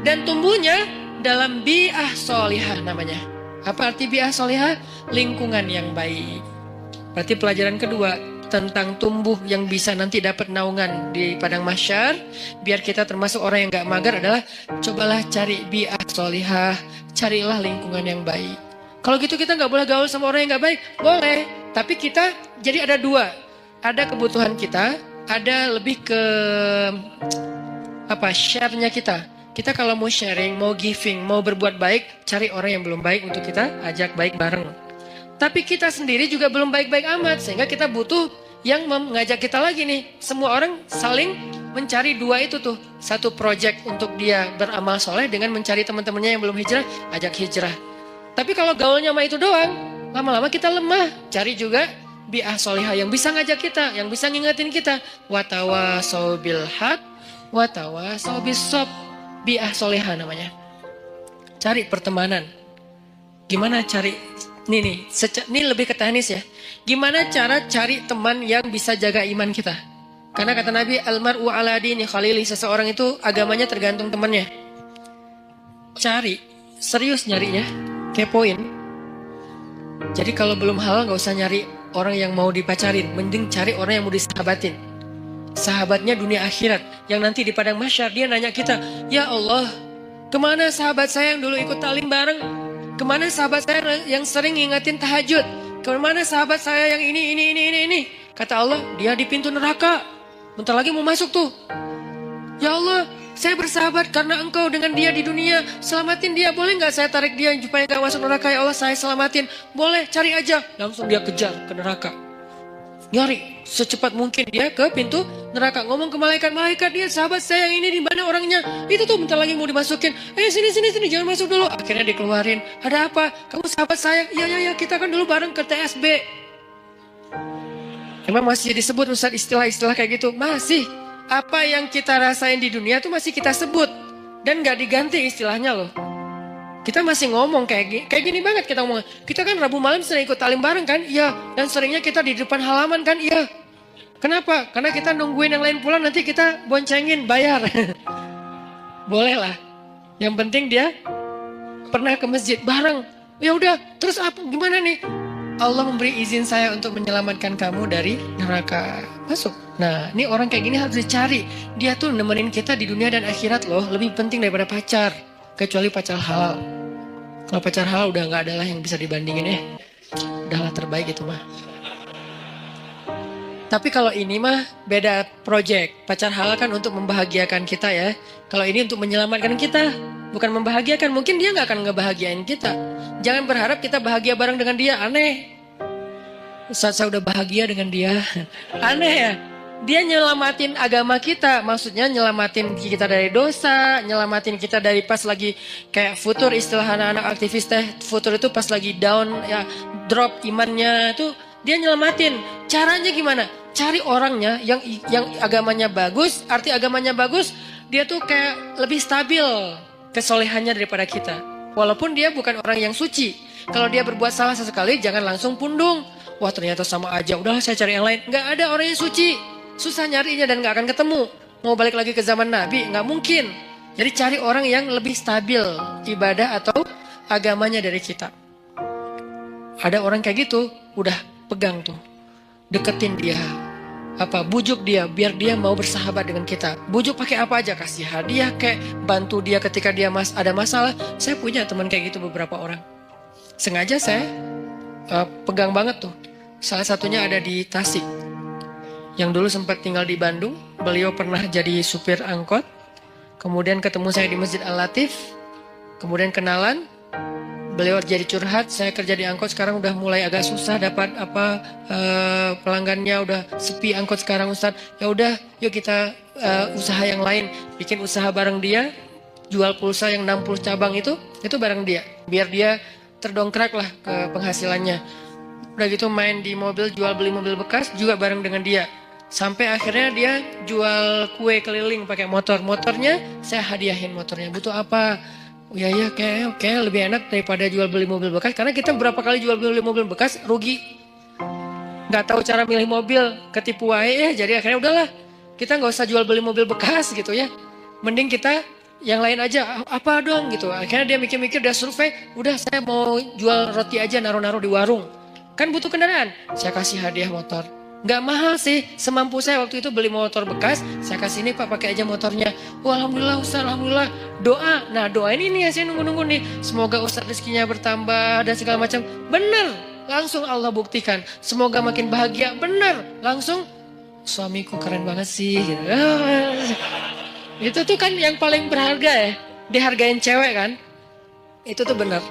dan tumbuhnya dalam bi'ah solihah namanya. Apa arti bi'ah solihah? Lingkungan yang baik. Berarti pelajaran kedua tentang tumbuh yang bisa nanti dapat naungan di padang mahsyar, biar kita termasuk orang yang gak mager adalah cobalah cari bi'ah solihah, carilah lingkungan yang baik. Kalau gitu kita gak boleh gaul sama orang yang gak baik, boleh. Tapi kita jadi ada dua, ada kebutuhan kita, ada lebih ke share-nya kita. Kita kalau mau sharing, mau giving, mau berbuat baik, cari orang yang belum baik untuk kita ajak baik bareng. Tapi kita sendiri juga belum baik-baik amat, sehingga kita butuh yang mengajak kita lagi nih. Semua orang saling mencari dua itu tuh. Satu project untuk dia beramal soleh dengan mencari teman-temannya yang belum hijrah, ajak hijrah. Tapi kalau gaulnya sama itu doang, lama-lama kita lemah. Cari juga bi'ah solihah yang bisa ngajak kita, yang bisa ngingetin kita. Watawasau bil haq, watawasau bis sob. Bi'ah solihah namanya. Cari pertemanan. Gimana cari, ini lebih ke teknis ya. Gimana cara cari teman yang bisa jaga iman kita? Karena kata Nabi, almar'u ala dini khalili, seseorang itu agamanya tergantung temannya. Cari, serius nyarinya, kepoin. Jadi kalau belum halal gak usah nyari orang yang mau dipacarin, mending cari orang yang mau disahabatin. Sahabatnya dunia akhirat, yang nanti di padang mahsyar dia nanya kita, ya Allah, kemana sahabat saya yang dulu ikut talim bareng? Kemana sahabat saya yang sering ngingetin tahajud? Kemana sahabat saya yang ini? Kata Allah, dia di pintu neraka. Bentar lagi mau masuk tuh. Ya Allah, saya bersahabat karena engkau dengan dia di dunia. Selamatin dia, boleh gak saya tarik dia supaya gak masuk neraka? Ya Allah, saya selamatin. Boleh, cari aja. Langsung dia kejar ke neraka. Nyari secepat mungkin dia ke pintu neraka, ngomong ke malaikat, dia sahabat saya yang ini di mana orangnya? Itu tuh bentar lagi mau dimasukin. Sini jangan masuk dulu. Akhirnya dikeluarin. Ada apa? Kamu sahabat saya? Ya, kita kan dulu bareng ke TSB. Emang masih disebut Ustaz istilah-istilah kayak gitu? Masih. Apa yang kita rasain di dunia tuh masih kita sebut dan gak diganti istilahnya loh. Kita masih ngomong kayak gini banget kita ngomong. Kita kan Rabu malam sering ikut talim bareng kan? Iya. Dan seringnya kita di depan halaman kan? Iya. Kenapa? Karena kita nungguin yang lain pulang, nanti kita boncengin, bayar. Boleh lah. Yang penting dia pernah ke masjid bareng. Ya udah, terus apa? Gimana nih? Allah memberi izin saya untuk menyelamatkan kamu dari neraka. Masuk. Nah, ini orang kayak gini harus dicari. Dia tuh nemenin kita di dunia dan akhirat loh. Lebih penting daripada pacar. Kecuali pacar halal. Kalau pacar halal udah gak ada lah yang bisa dibandingin ya. Udahlah terbaik itu mah. Tapi kalau ini mah beda project. Pacar halal kan untuk membahagiakan kita ya. Kalau ini untuk menyelamatkan kita. Bukan membahagiakan. Mungkin dia gak akan ngebahagiain kita. Jangan berharap kita bahagia bareng dengan dia. Aneh. Saat saya udah bahagia dengan dia. Aneh ya. Dia nyelamatin agama kita, maksudnya nyelamatin kita dari dosa, nyelamatin kita dari pas lagi kayak futur, istilah anak-anak aktivis teh, futur itu pas lagi down, ya drop imannya itu dia nyelamatin. Caranya gimana? Cari orangnya yang agamanya bagus, arti agamanya bagus, dia tuh kayak lebih stabil kesolehannya daripada kita. Walaupun dia bukan orang yang suci. Kalau dia berbuat salah sesekali, jangan langsung pundung. Wah ternyata sama aja, udah saya cari yang lain. Nggak ada orang yang suci. Susah nyarinya dan gak akan ketemu. Mau balik lagi ke zaman Nabi, gak mungkin. Jadi cari orang yang lebih stabil ibadah atau agamanya dari kita. Ada orang kayak gitu, udah pegang tuh. Deketin dia. Bujuk dia biar dia mau bersahabat dengan kita. Bujuk pakai apa aja, kasih hadiah kayak bantu dia ketika dia ada masalah. Saya punya teman kayak gitu beberapa orang. Sengaja saya pegang banget tuh. Salah satunya ada di Tasik. Yang dulu sempat tinggal di Bandung, beliau pernah jadi supir angkot. Kemudian ketemu saya di Masjid Al-Latif. Kemudian kenalan. Beliau jadi curhat, saya kerja di angkot sekarang udah mulai agak susah dapat pelanggannya, udah sepi angkot sekarang Ustadz. Ya udah, yuk kita usaha yang lain, bikin usaha bareng dia, jual pulsa yang 60 cabang itu bareng dia, biar dia terdongkrak lah ke penghasilannya. Udah gitu main di mobil, jual beli mobil bekas juga bareng dengan dia. Sampai akhirnya dia jual kue keliling pakai motornya saya hadiahin motornya. Butuh apa? Oh ya kayak lebih enak daripada jual beli mobil bekas, karena kita berapa kali jual beli mobil bekas rugi, nggak tahu cara milih mobil, ketipu aja ya. Jadi akhirnya udahlah, kita nggak usah jual beli mobil bekas gitu ya, mending kita yang lain aja, apa dong gitu. Akhirnya dia mikir-mikir, dia survei, udah saya mau jual roti aja, naruh-naruh di warung, kan butuh kendaraan, saya kasih hadiah motor. Nggak mahal sih, semampu saya waktu itu beli motor bekas, saya kasih ini Pak, pakai aja motornya. Wah, alhamdulillah Ustaz, alhamdulillah. Doa, nah doa ini nih yang saya nunggu-nunggu nih, semoga Ustaz rezekinya bertambah dan segala macam. Bener, langsung Allah buktikan. Semoga makin bahagia, bener, langsung suamiku keren banget sih. Gitu. Itu tuh kan yang paling berharga ya, dihargain cewek kan, itu tuh bener.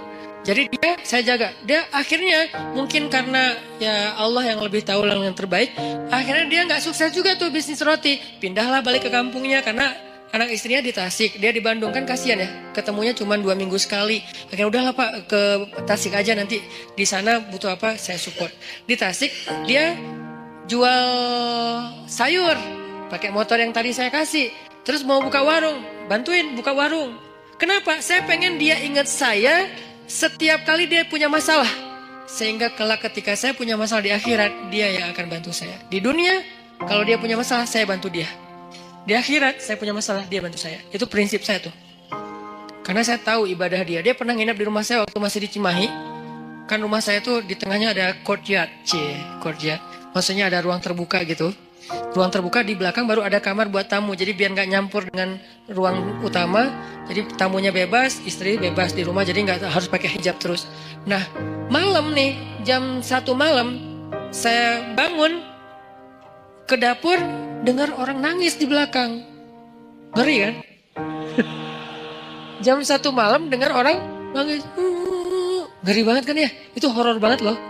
Jadi dia saya jaga. Dia akhirnya mungkin karena ya Allah yang lebih tahu yang terbaik, akhirnya dia nggak sukses juga tuh bisnis roti. Pindahlah balik ke kampungnya karena anak istrinya di Tasik, dia di Bandung, kan kasihan ya. Ketemunya cuma 2 minggu sekali. Akhirnya udahlah Pak, ke Tasik aja, nanti di sana butuh apa saya support. Di Tasik dia jual sayur pakai motor yang tadi saya kasih. Terus mau buka warung, bantuin buka warung. Kenapa? Saya pengen dia ingat saya setiap kali dia punya masalah, sehingga kelak ketika saya punya masalah di akhirat, dia yang akan bantu saya. Di dunia, kalau dia punya masalah, saya bantu dia. Di akhirat, saya punya masalah, dia bantu saya. Itu prinsip saya tuh. Karena saya tahu ibadah dia. Dia pernah nginap di rumah saya waktu masih di Cimahi. Kan rumah saya tuh di tengahnya ada courtyard. Courtyard. Maksudnya ada ruang terbuka gitu. Ruang terbuka, di belakang baru ada kamar buat tamu. Jadi biar nggak nyampur dengan ruang utama. Jadi tamunya bebas, istri bebas di rumah. Jadi nggak harus pakai hijab terus. Nah, malam nih, jam 1 malam, saya bangun ke dapur, dengar orang nangis di belakang. Ngeri kan? Jam 1 malam dengar orang nangis. Ngeri banget kan ya? Itu horor banget loh.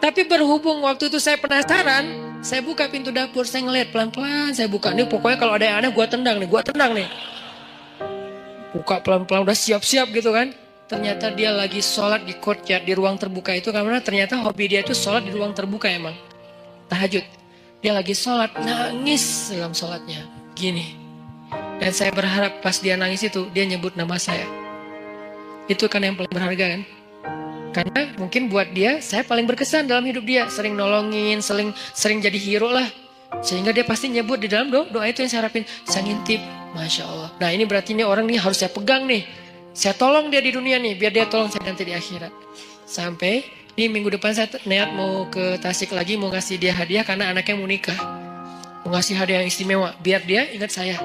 Tapi berhubung waktu itu saya penasaran, saya buka pintu dapur, saya ngeliat pelan-pelan, saya buka nih, pokoknya kalau ada yang aneh gue tendang nih. Buka pelan-pelan, udah siap-siap gitu kan. Ternyata dia lagi sholat di courtyard, di ruang terbuka itu, karena ternyata hobi dia itu sholat di ruang terbuka emang. Tahajud. Dia lagi sholat, nangis dalam sholatnya. Gini. Dan saya berharap pas dia nangis itu, dia nyebut nama saya. Itu kan yang paling berharga kan. Karena mungkin buat dia, saya paling berkesan dalam hidup dia. Sering nolongin, sering jadi hero lah. Sehingga dia pasti nyebut di dalam doa itu yang saya harapin. Saya ngintip, Masya Allah. Nah ini berarti ini orang nih harus saya pegang nih. Saya tolong dia di dunia nih, biar dia tolong saya nanti di akhirat. Sampai nih minggu depan saya niat mau ke Tasik lagi, mau ngasih dia hadiah karena anaknya mau nikah. Mau ngasih hadiah yang istimewa, biar dia ingat saya.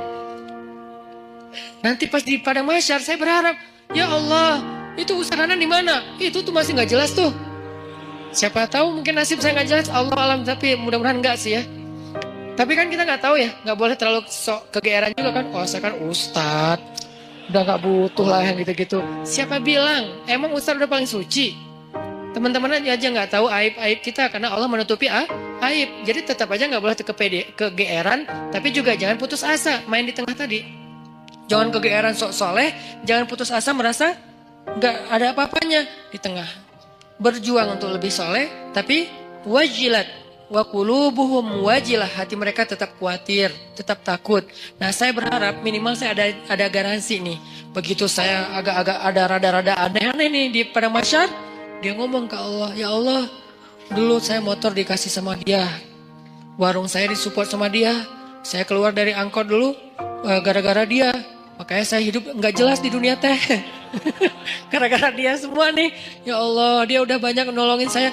Nanti pas di padang mahsyar saya berharap, ya Allah, itu usaha di mana? Itu tuh masih nggak jelas tuh. Siapa tahu mungkin nasib saya nggak jelas, Allah alam, tapi mudah-mudahan nggak sih ya. Tapi kan kita nggak tahu ya, nggak boleh terlalu sok kegeeran juga kan. Oh saya kan ustadz, udah nggak butuh lah yang gitu-gitu. Siapa bilang? Emang ustadz udah paling suci? Teman-teman aja nggak tahu aib-aib kita karena Allah menutupi aib. Jadi tetap aja nggak boleh kegeeran, tapi juga jangan putus asa. Main di tengah tadi, jangan kegeeran sok soleh, jangan putus asa merasa nggak ada apa-apanya di tengah. Berjuang untuk lebih soleh, tapi wajilat wa qulubuhum wajilah, hati mereka tetap khawatir, tetap takut. Nah saya berharap minimal saya ada garansi nih. Begitu saya agak-agak ada rada-rada aneh-aneh nih di padang mahsyar, dia ngomong ke Allah, ya Allah, dulu saya motor dikasih sama dia, warung saya disupport sama dia, saya keluar dari angkot dulu gara-gara dia. Makanya saya hidup nggak jelas di dunia teh. Gara-gara dia semua nih. Ya Allah, dia udah banyak nolongin saya.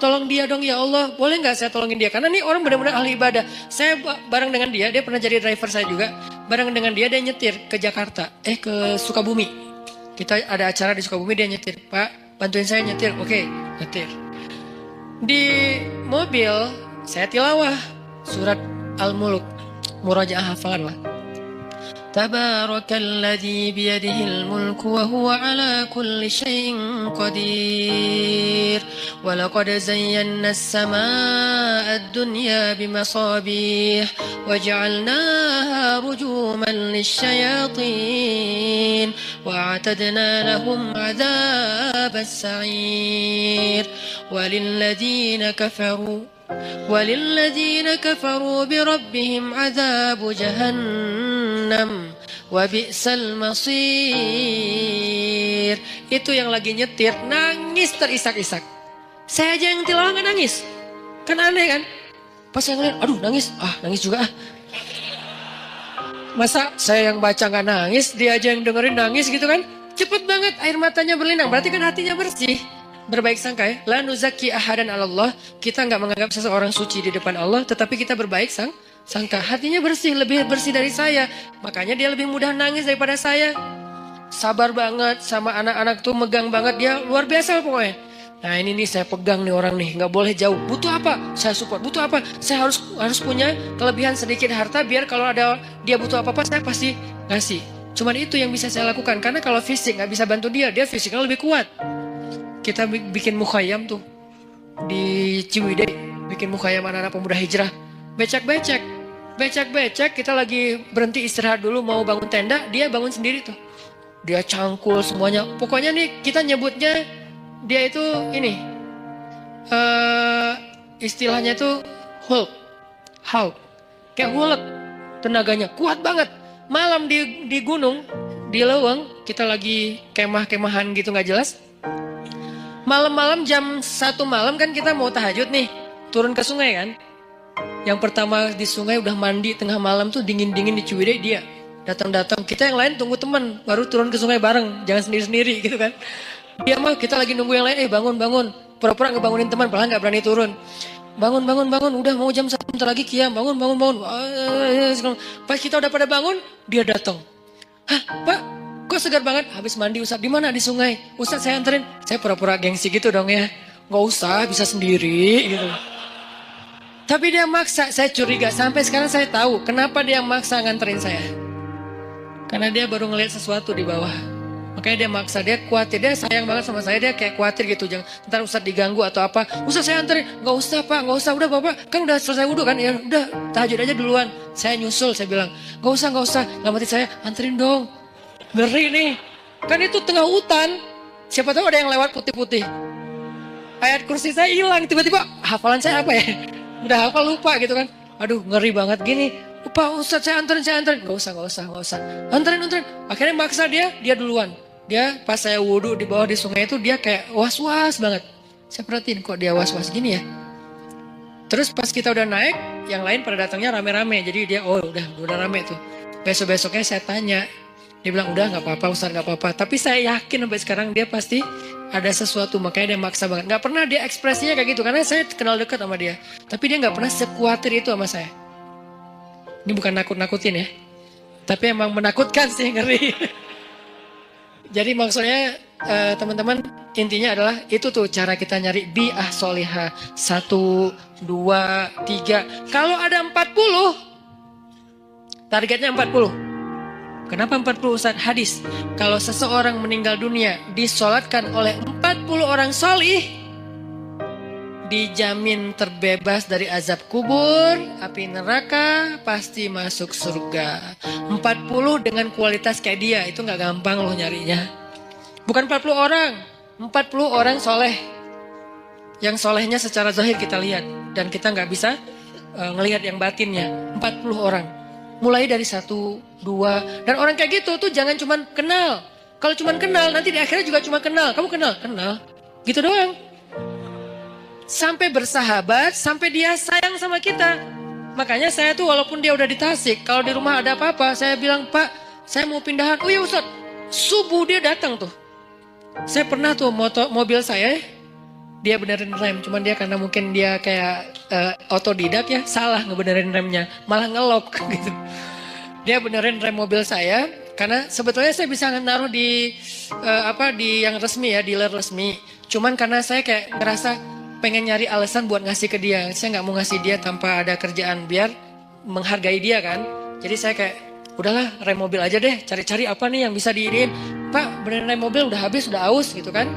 Tolong dia dong ya Allah. Boleh nggak saya tolongin dia? Karena nih orang benar-benar ahli ibadah. Saya bareng dengan dia pernah jadi driver saya juga. Bareng dengan dia nyetir ke Jakarta. Ke Sukabumi. Kita ada acara di Sukabumi, dia nyetir. Pak, bantuin saya nyetir. Oke, nyetir. Di mobil, saya tilawah surat Al-Muluk. Murojaah hafalan lah. تبارك الذي بيده الملك وهو على كل شيء قدير ولقد زينا السماء الدنيا بمصابيح وجعلناها رجوما للشياطين وأعتدنا لهم عذاب السعير وللذين كفروا بربهم عذاب جهنم wabi'sal masir. Itu yang lagi nyetir nangis terisak-isak. Saya aja yang tilawah nggak nangis, kan aneh kan? Pas saya ngeliat, aduh nangis juga ah. Masa saya yang baca nggak nangis, dia aja yang dengerin nangis gitu kan? Cepet banget air matanya berlinang, berarti kan hatinya bersih. Berbaik sangka ya, la nuzaki ahadan Allah. Kita nggak menganggap seseorang suci di depan Allah, tetapi kita berbaik sangka. Hatinya bersih, lebih bersih dari saya. Makanya dia lebih mudah nangis daripada saya. Sabar banget sama anak-anak tuh, megang banget dia, luar biasa pokoknya. Nah ini nih saya pegang nih orang nih, nggak boleh jauh. Butuh apa? Saya support. Butuh apa? Saya harus punya kelebihan sedikit harta, biar kalau ada dia butuh apa-apa saya pasti ngasih. Cuman itu yang bisa saya lakukan, karena kalau fisik nggak bisa bantu dia fisiknya lebih kuat. Kita bikin mukhayam tuh di Ciwidey, bikin mukhayam anak-anak pemuda hijrah. Becek-becek, kita lagi berhenti istirahat dulu mau bangun tenda, dia bangun sendiri tuh. Dia cangkul semuanya. Pokoknya nih kita nyebutnya dia itu ini, istilahnya tuh Hulk, kayak Hulk, tenaganya kuat banget. Malam di gunung, di leweng, kita lagi kemah-kemahan gitu nggak jelas. Malam-malam jam 1 malam kan kita mau tahajud nih, turun ke sungai kan. Yang pertama di sungai udah mandi tengah malam tuh, dingin-dingin di Ciwidey, dia datang-datang. Kita yang lain tunggu teman, baru turun ke sungai bareng, jangan sendiri-sendiri gitu kan. Dia mah kita lagi nunggu yang lain, bangun. Pura-pura ngebangunin teman, padahal nggak berani turun. Bangun, udah mau jam 1 bentar lagi qiyam, bangun. Pas kita udah pada bangun, dia datang. Hah, Pak? Kok segar banget? Habis mandi Ustaz. Di mana? Di sungai. Ustaz saya anterin. Saya pura-pura gengsi gitu dong ya. Nggak usah, bisa sendiri gitu. Tapi dia maksa, saya curiga. Sampai sekarang saya tahu kenapa dia maksa nganterin saya. Karena dia baru ngeliat sesuatu di bawah. Makanya dia maksa, dia khawatir. Dia sayang banget sama saya, dia kayak khawatir gitu. Jangan ntar Ustaz diganggu atau apa. Ustaz saya anterin. Nggak usah Pak, nggak usah. Udah Bapak, kan udah selesai wudhu kan. Ya udah, tahajud aja duluan. Saya nyusul, saya bilang. Nggak usah. Ngamatin saya, anterin dong. Ngeri nih. Kan itu tengah hutan. Siapa tahu ada yang lewat putih-putih. Ayat kursi saya hilang. Tiba-tiba hafalan saya apa ya? Udah hafal lupa gitu kan. Aduh ngeri banget gini. Pak Ustaz saya anterin. Gak usah. Anterin. Akhirnya maksa dia duluan. Dia pas saya wudhu di bawah di sungai itu, dia kayak was-was banget. Saya perhatiin kok dia was-was gini ya. Terus pas kita udah naik, yang lain pada datangnya rame-rame. Jadi dia udah rame tuh. Besok-besoknya saya tanya. Dia bilang udah gak apa-apa Ustaz, gak apa-apa. Tapi saya yakin sampai sekarang dia pasti ada sesuatu, makanya dia maksa banget. Gak pernah dia ekspresinya kayak gitu, karena saya kenal dekat sama dia. Tapi dia gak pernah sekuatir itu sama saya. Ini bukan nakut-nakutin ya, tapi emang menakutkan sih, ngeri. Jadi maksudnya teman-teman, intinya adalah itu tuh cara kita nyari bi'ah solihah. 1, 2, 3. Kalau ada 40, targetnya 40. Kenapa 40 Ustaz? Hadis. Kalau seseorang meninggal dunia disolatkan oleh 40 orang solih, dijamin terbebas dari azab kubur, api neraka, pasti masuk surga. 40 dengan kualitas kayak dia, itu gak gampang loh nyarinya. Bukan 40 orang, 40 orang soleh. Yang solehnya secara zahir kita lihat, dan kita gak bisa ngelihat yang batinnya. 40 orang. Mulai dari 1, 2, dan orang kayak gitu tuh jangan cuman kenal. Kalau cuman kenal, nanti di akhirnya juga cuma kenal. Kamu kenal? Gitu doang. Sampai bersahabat, sampai dia sayang sama kita. Makanya saya tuh walaupun dia udah di Tasik, kalau di rumah ada apa-apa, saya bilang, Pak, saya mau pindahan. Oh ya Ustaz, subuh dia datang tuh. Saya pernah tuh mobil saya, dia benerin rem. Cuman dia karena mungkin dia kayak otodidak ya, salah ngebenerin remnya. Malah ngelok gitu. Dia benerin rem mobil saya, karena sebetulnya saya bisa naruh di di yang resmi ya, dealer resmi. Cuman karena saya kayak ngerasa pengen nyari alasan buat ngasih ke dia. Saya nggak mau ngasih dia tanpa ada kerjaan, biar menghargai dia kan. Jadi saya kayak udahlah rem mobil aja deh, cari-cari apa nih yang bisa diinin. Pak, beneran rem mobil udah habis, udah aus gitu kan.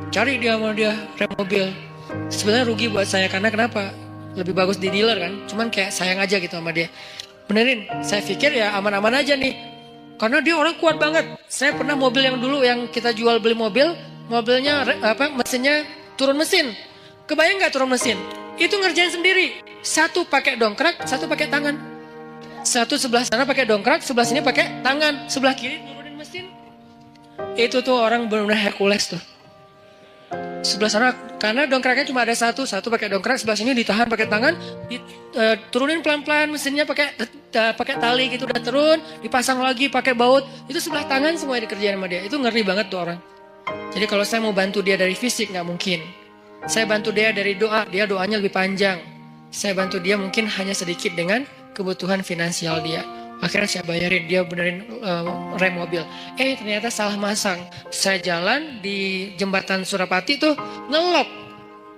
Cari dia sama dia rem mobil. Sebenarnya rugi buat saya karena kenapa? Lebih bagus di dealer kan. Cuman kayak sayang aja gitu sama dia. Benerin, saya pikir ya aman-aman aja nih. Karena dia orang kuat banget. Saya pernah mobil yang dulu yang kita jual beli mobil, mobilnya mesinnya turun mesin. Kebayang nggak turun mesin? Itu ngerjain sendiri. Satu pakai dongkrak, satu pakai tangan. Satu sebelah sana pakai dongkrak, sebelah sini pakai tangan, sebelah kiri turunin mesin. Itu tuh orang benar-benar Hercules tuh. Sebelah sana karena dongkraknya cuma ada satu pakai dongkrak, sebelah sini ditahan pakai tangan, turunin pelan-pelan mesinnya pakai tali gitu, udah turun, dipasang lagi pakai baut. Itu sebelah tangan semua dikerjain sama dia. Itu ngeri banget tuh orang. Jadi kalau saya mau bantu dia dari fisik nggak mungkin. Saya bantu dia dari doa, dia doanya lebih panjang. Saya bantu dia mungkin hanya sedikit dengan kebutuhan finansial dia. Akhirnya saya bayarin, dia benerin rem mobil. Ternyata salah masang. Saya jalan di jembatan Surapati tuh ngelok.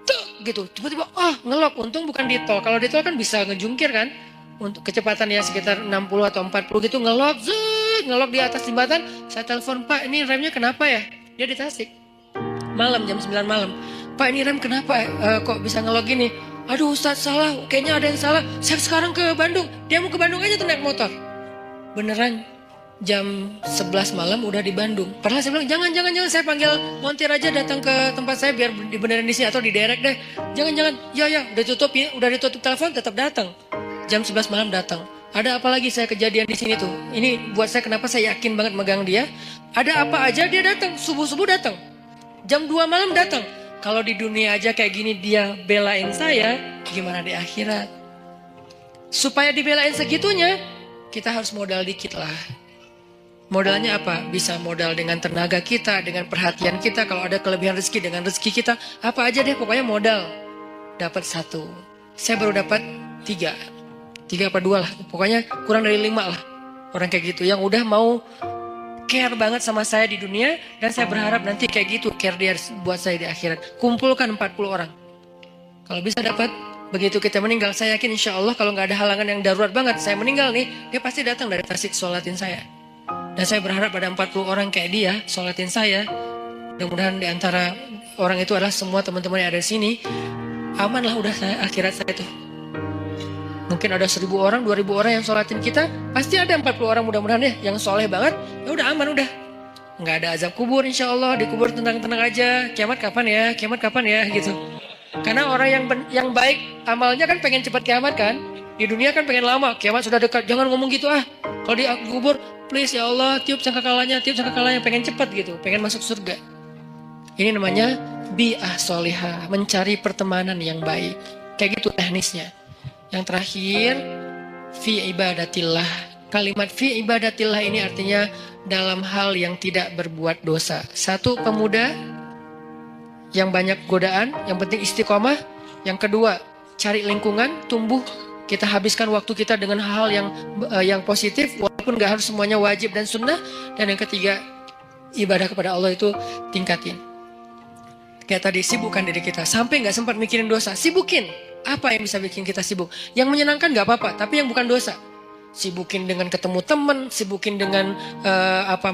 Tuh gitu, tiba-tiba ngelok. Untung bukan di tol. Kalau di tol kan bisa ngejungkir kan. Untuk kecepatan ya sekitar 60 atau 40 gitu ngelok. Ngelok di atas jembatan. Saya telepon, Pak ini remnya kenapa ya? Dia di Tasik. Malam jam 9 malam. Pak ini rem kenapa kok bisa ngelok gini? Aduh Ustadz salah, kayaknya ada yang salah. Saya sekarang ke Bandung. Dia mau ke Bandung aja tuh naik motor. Beneran jam 11 malam udah di Bandung. Padahal saya bilang jangan saya panggil montir aja datang ke tempat saya biar dibenerin di sini atau di direct deh. Jangan. Ya udah ditutup telepon tetap datang. Jam 11 malam datang. Ada apa lagi saya kejadian di sini tuh. Ini buat saya kenapa saya yakin banget megang dia. Ada apa aja dia datang, subuh-subuh datang. Jam 2 malam datang. Kalau di dunia aja kayak gini dia belain saya, gimana di akhirat? Supaya dibelain segitunya, kita harus modal dikit lah. Modalnya apa? Bisa modal dengan tenaga kita, dengan perhatian kita. Kalau ada kelebihan rezeki dengan rezeki kita, apa aja deh pokoknya modal. Dapat 1. Saya baru dapat 3 apa 2 lah. Pokoknya kurang dari 5 lah. Orang kayak gitu yang udah mau care banget sama saya di dunia. Dan saya berharap nanti kayak gitu care dia buat saya di akhirat. Kumpulkan 40 orang. Kalau bisa dapat, begitu kita meninggal, saya yakin insya Allah kalau nggak ada halangan yang darurat banget, saya meninggal nih, dia pasti datang dari Tasik sholatin saya. Dan saya berharap ada 40 orang kayak dia sholatin saya. Mudah-mudahan di antara orang itu adalah semua teman-teman yang ada di sini. Aman lah udah saya, akhirat saya tuh. Mungkin ada 1000 orang, 2000 orang yang sholatin kita, pasti ada 40 orang mudah-mudahan ya, yang soleh banget, ya udah aman udah. Nggak ada azab kubur insya Allah, dikubur tenang-tenang aja, kiamat kapan ya gitu. Karena orang yang baik amalnya kan pengen cepat kiamat kan. Di dunia kan pengen lama, kiamat sudah dekat, jangan ngomong gitu Kalau dikubur, please ya Allah, tiup sangkakalanya, pengen cepat gitu, pengen masuk surga. Ini namanya bi'ah solihah, mencari pertemanan yang baik. Kayak gitu teknisnya. Yang terakhir, fi ibadatillah. Kalimat fi ibadatillah ini artinya dalam hal yang tidak berbuat dosa. Satu, pemuda yang banyak godaan, yang penting istiqomah. Yang kedua, cari lingkungan, tumbuh. Kita habiskan waktu kita dengan hal yang positif, walaupun gak harus semuanya wajib dan sunnah. Dan yang ketiga, ibadah kepada Allah itu tingkatin. Kayak tadi, sibukkan diri kita. Sampai gak sempat mikirin dosa, sibukin. Apa yang bisa bikin kita sibuk? Yang menyenangkan gak apa-apa, tapi yang bukan dosa. Sibukin dengan ketemu teman, sibukin dengan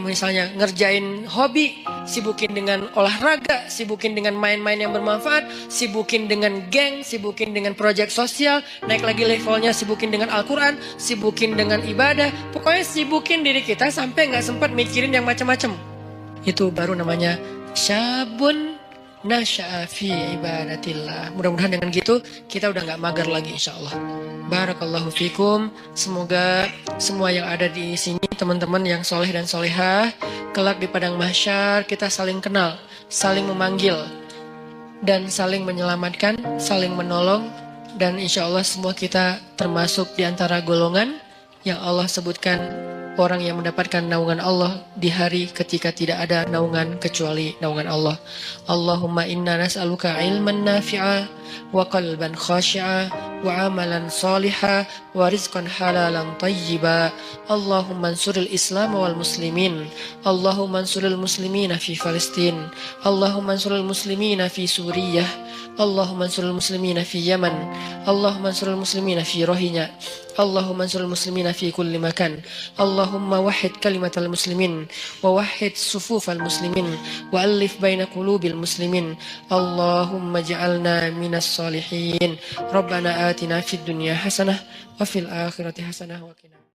misalnya ngerjain hobi, sibukin dengan olahraga, sibukin dengan main-main yang bermanfaat, sibukin dengan geng, sibukin dengan proyek sosial, naik lagi levelnya sibukin dengan Al-Quran, sibukin dengan ibadah. Pokoknya sibukin diri kita sampai gak sempat mikirin yang macam-macam. Itu baru namanya syabun nasya'a fi ibadatillah. Mudah-mudahan dengan gitu kita udah gak mager lagi insya Allah. Barakallahu fikum. Semoga semua yang ada di sini, teman-teman yang soleh dan solehah, kelak di padang mahsyar kita saling kenal, saling memanggil, dan saling menyelamatkan, saling menolong. Dan insya Allah semua kita termasuk di antara golongan yang Allah sebutkan orang yang mendapatkan naungan Allah di hari ketika tidak ada naungan kecuali naungan Allah. Allahumma inna nas'aluka ilman nafi'a wa qalban khashi'a wa amalan saliha wa rizqan halalan tayyiba. Allahumma ansuril Islam wal muslimin. Allahumma ansuril muslimina fi Palestin. Allahumma ansuril muslimina fi Suriah. Allahumma ansuril muslimina fi Yaman. Allahumma ansuril muslimina fi Rohingya. اللهم انصر المسلمين في كل مكان اللهم وحد كلمة المسلمين ووحد صفوف المسلمين وألف بين قلوب المسلمين اللهم اجعلنا من الصالحين ربنا آتنا في الدنيا حسنة وفي الآخرة حسنة وقنا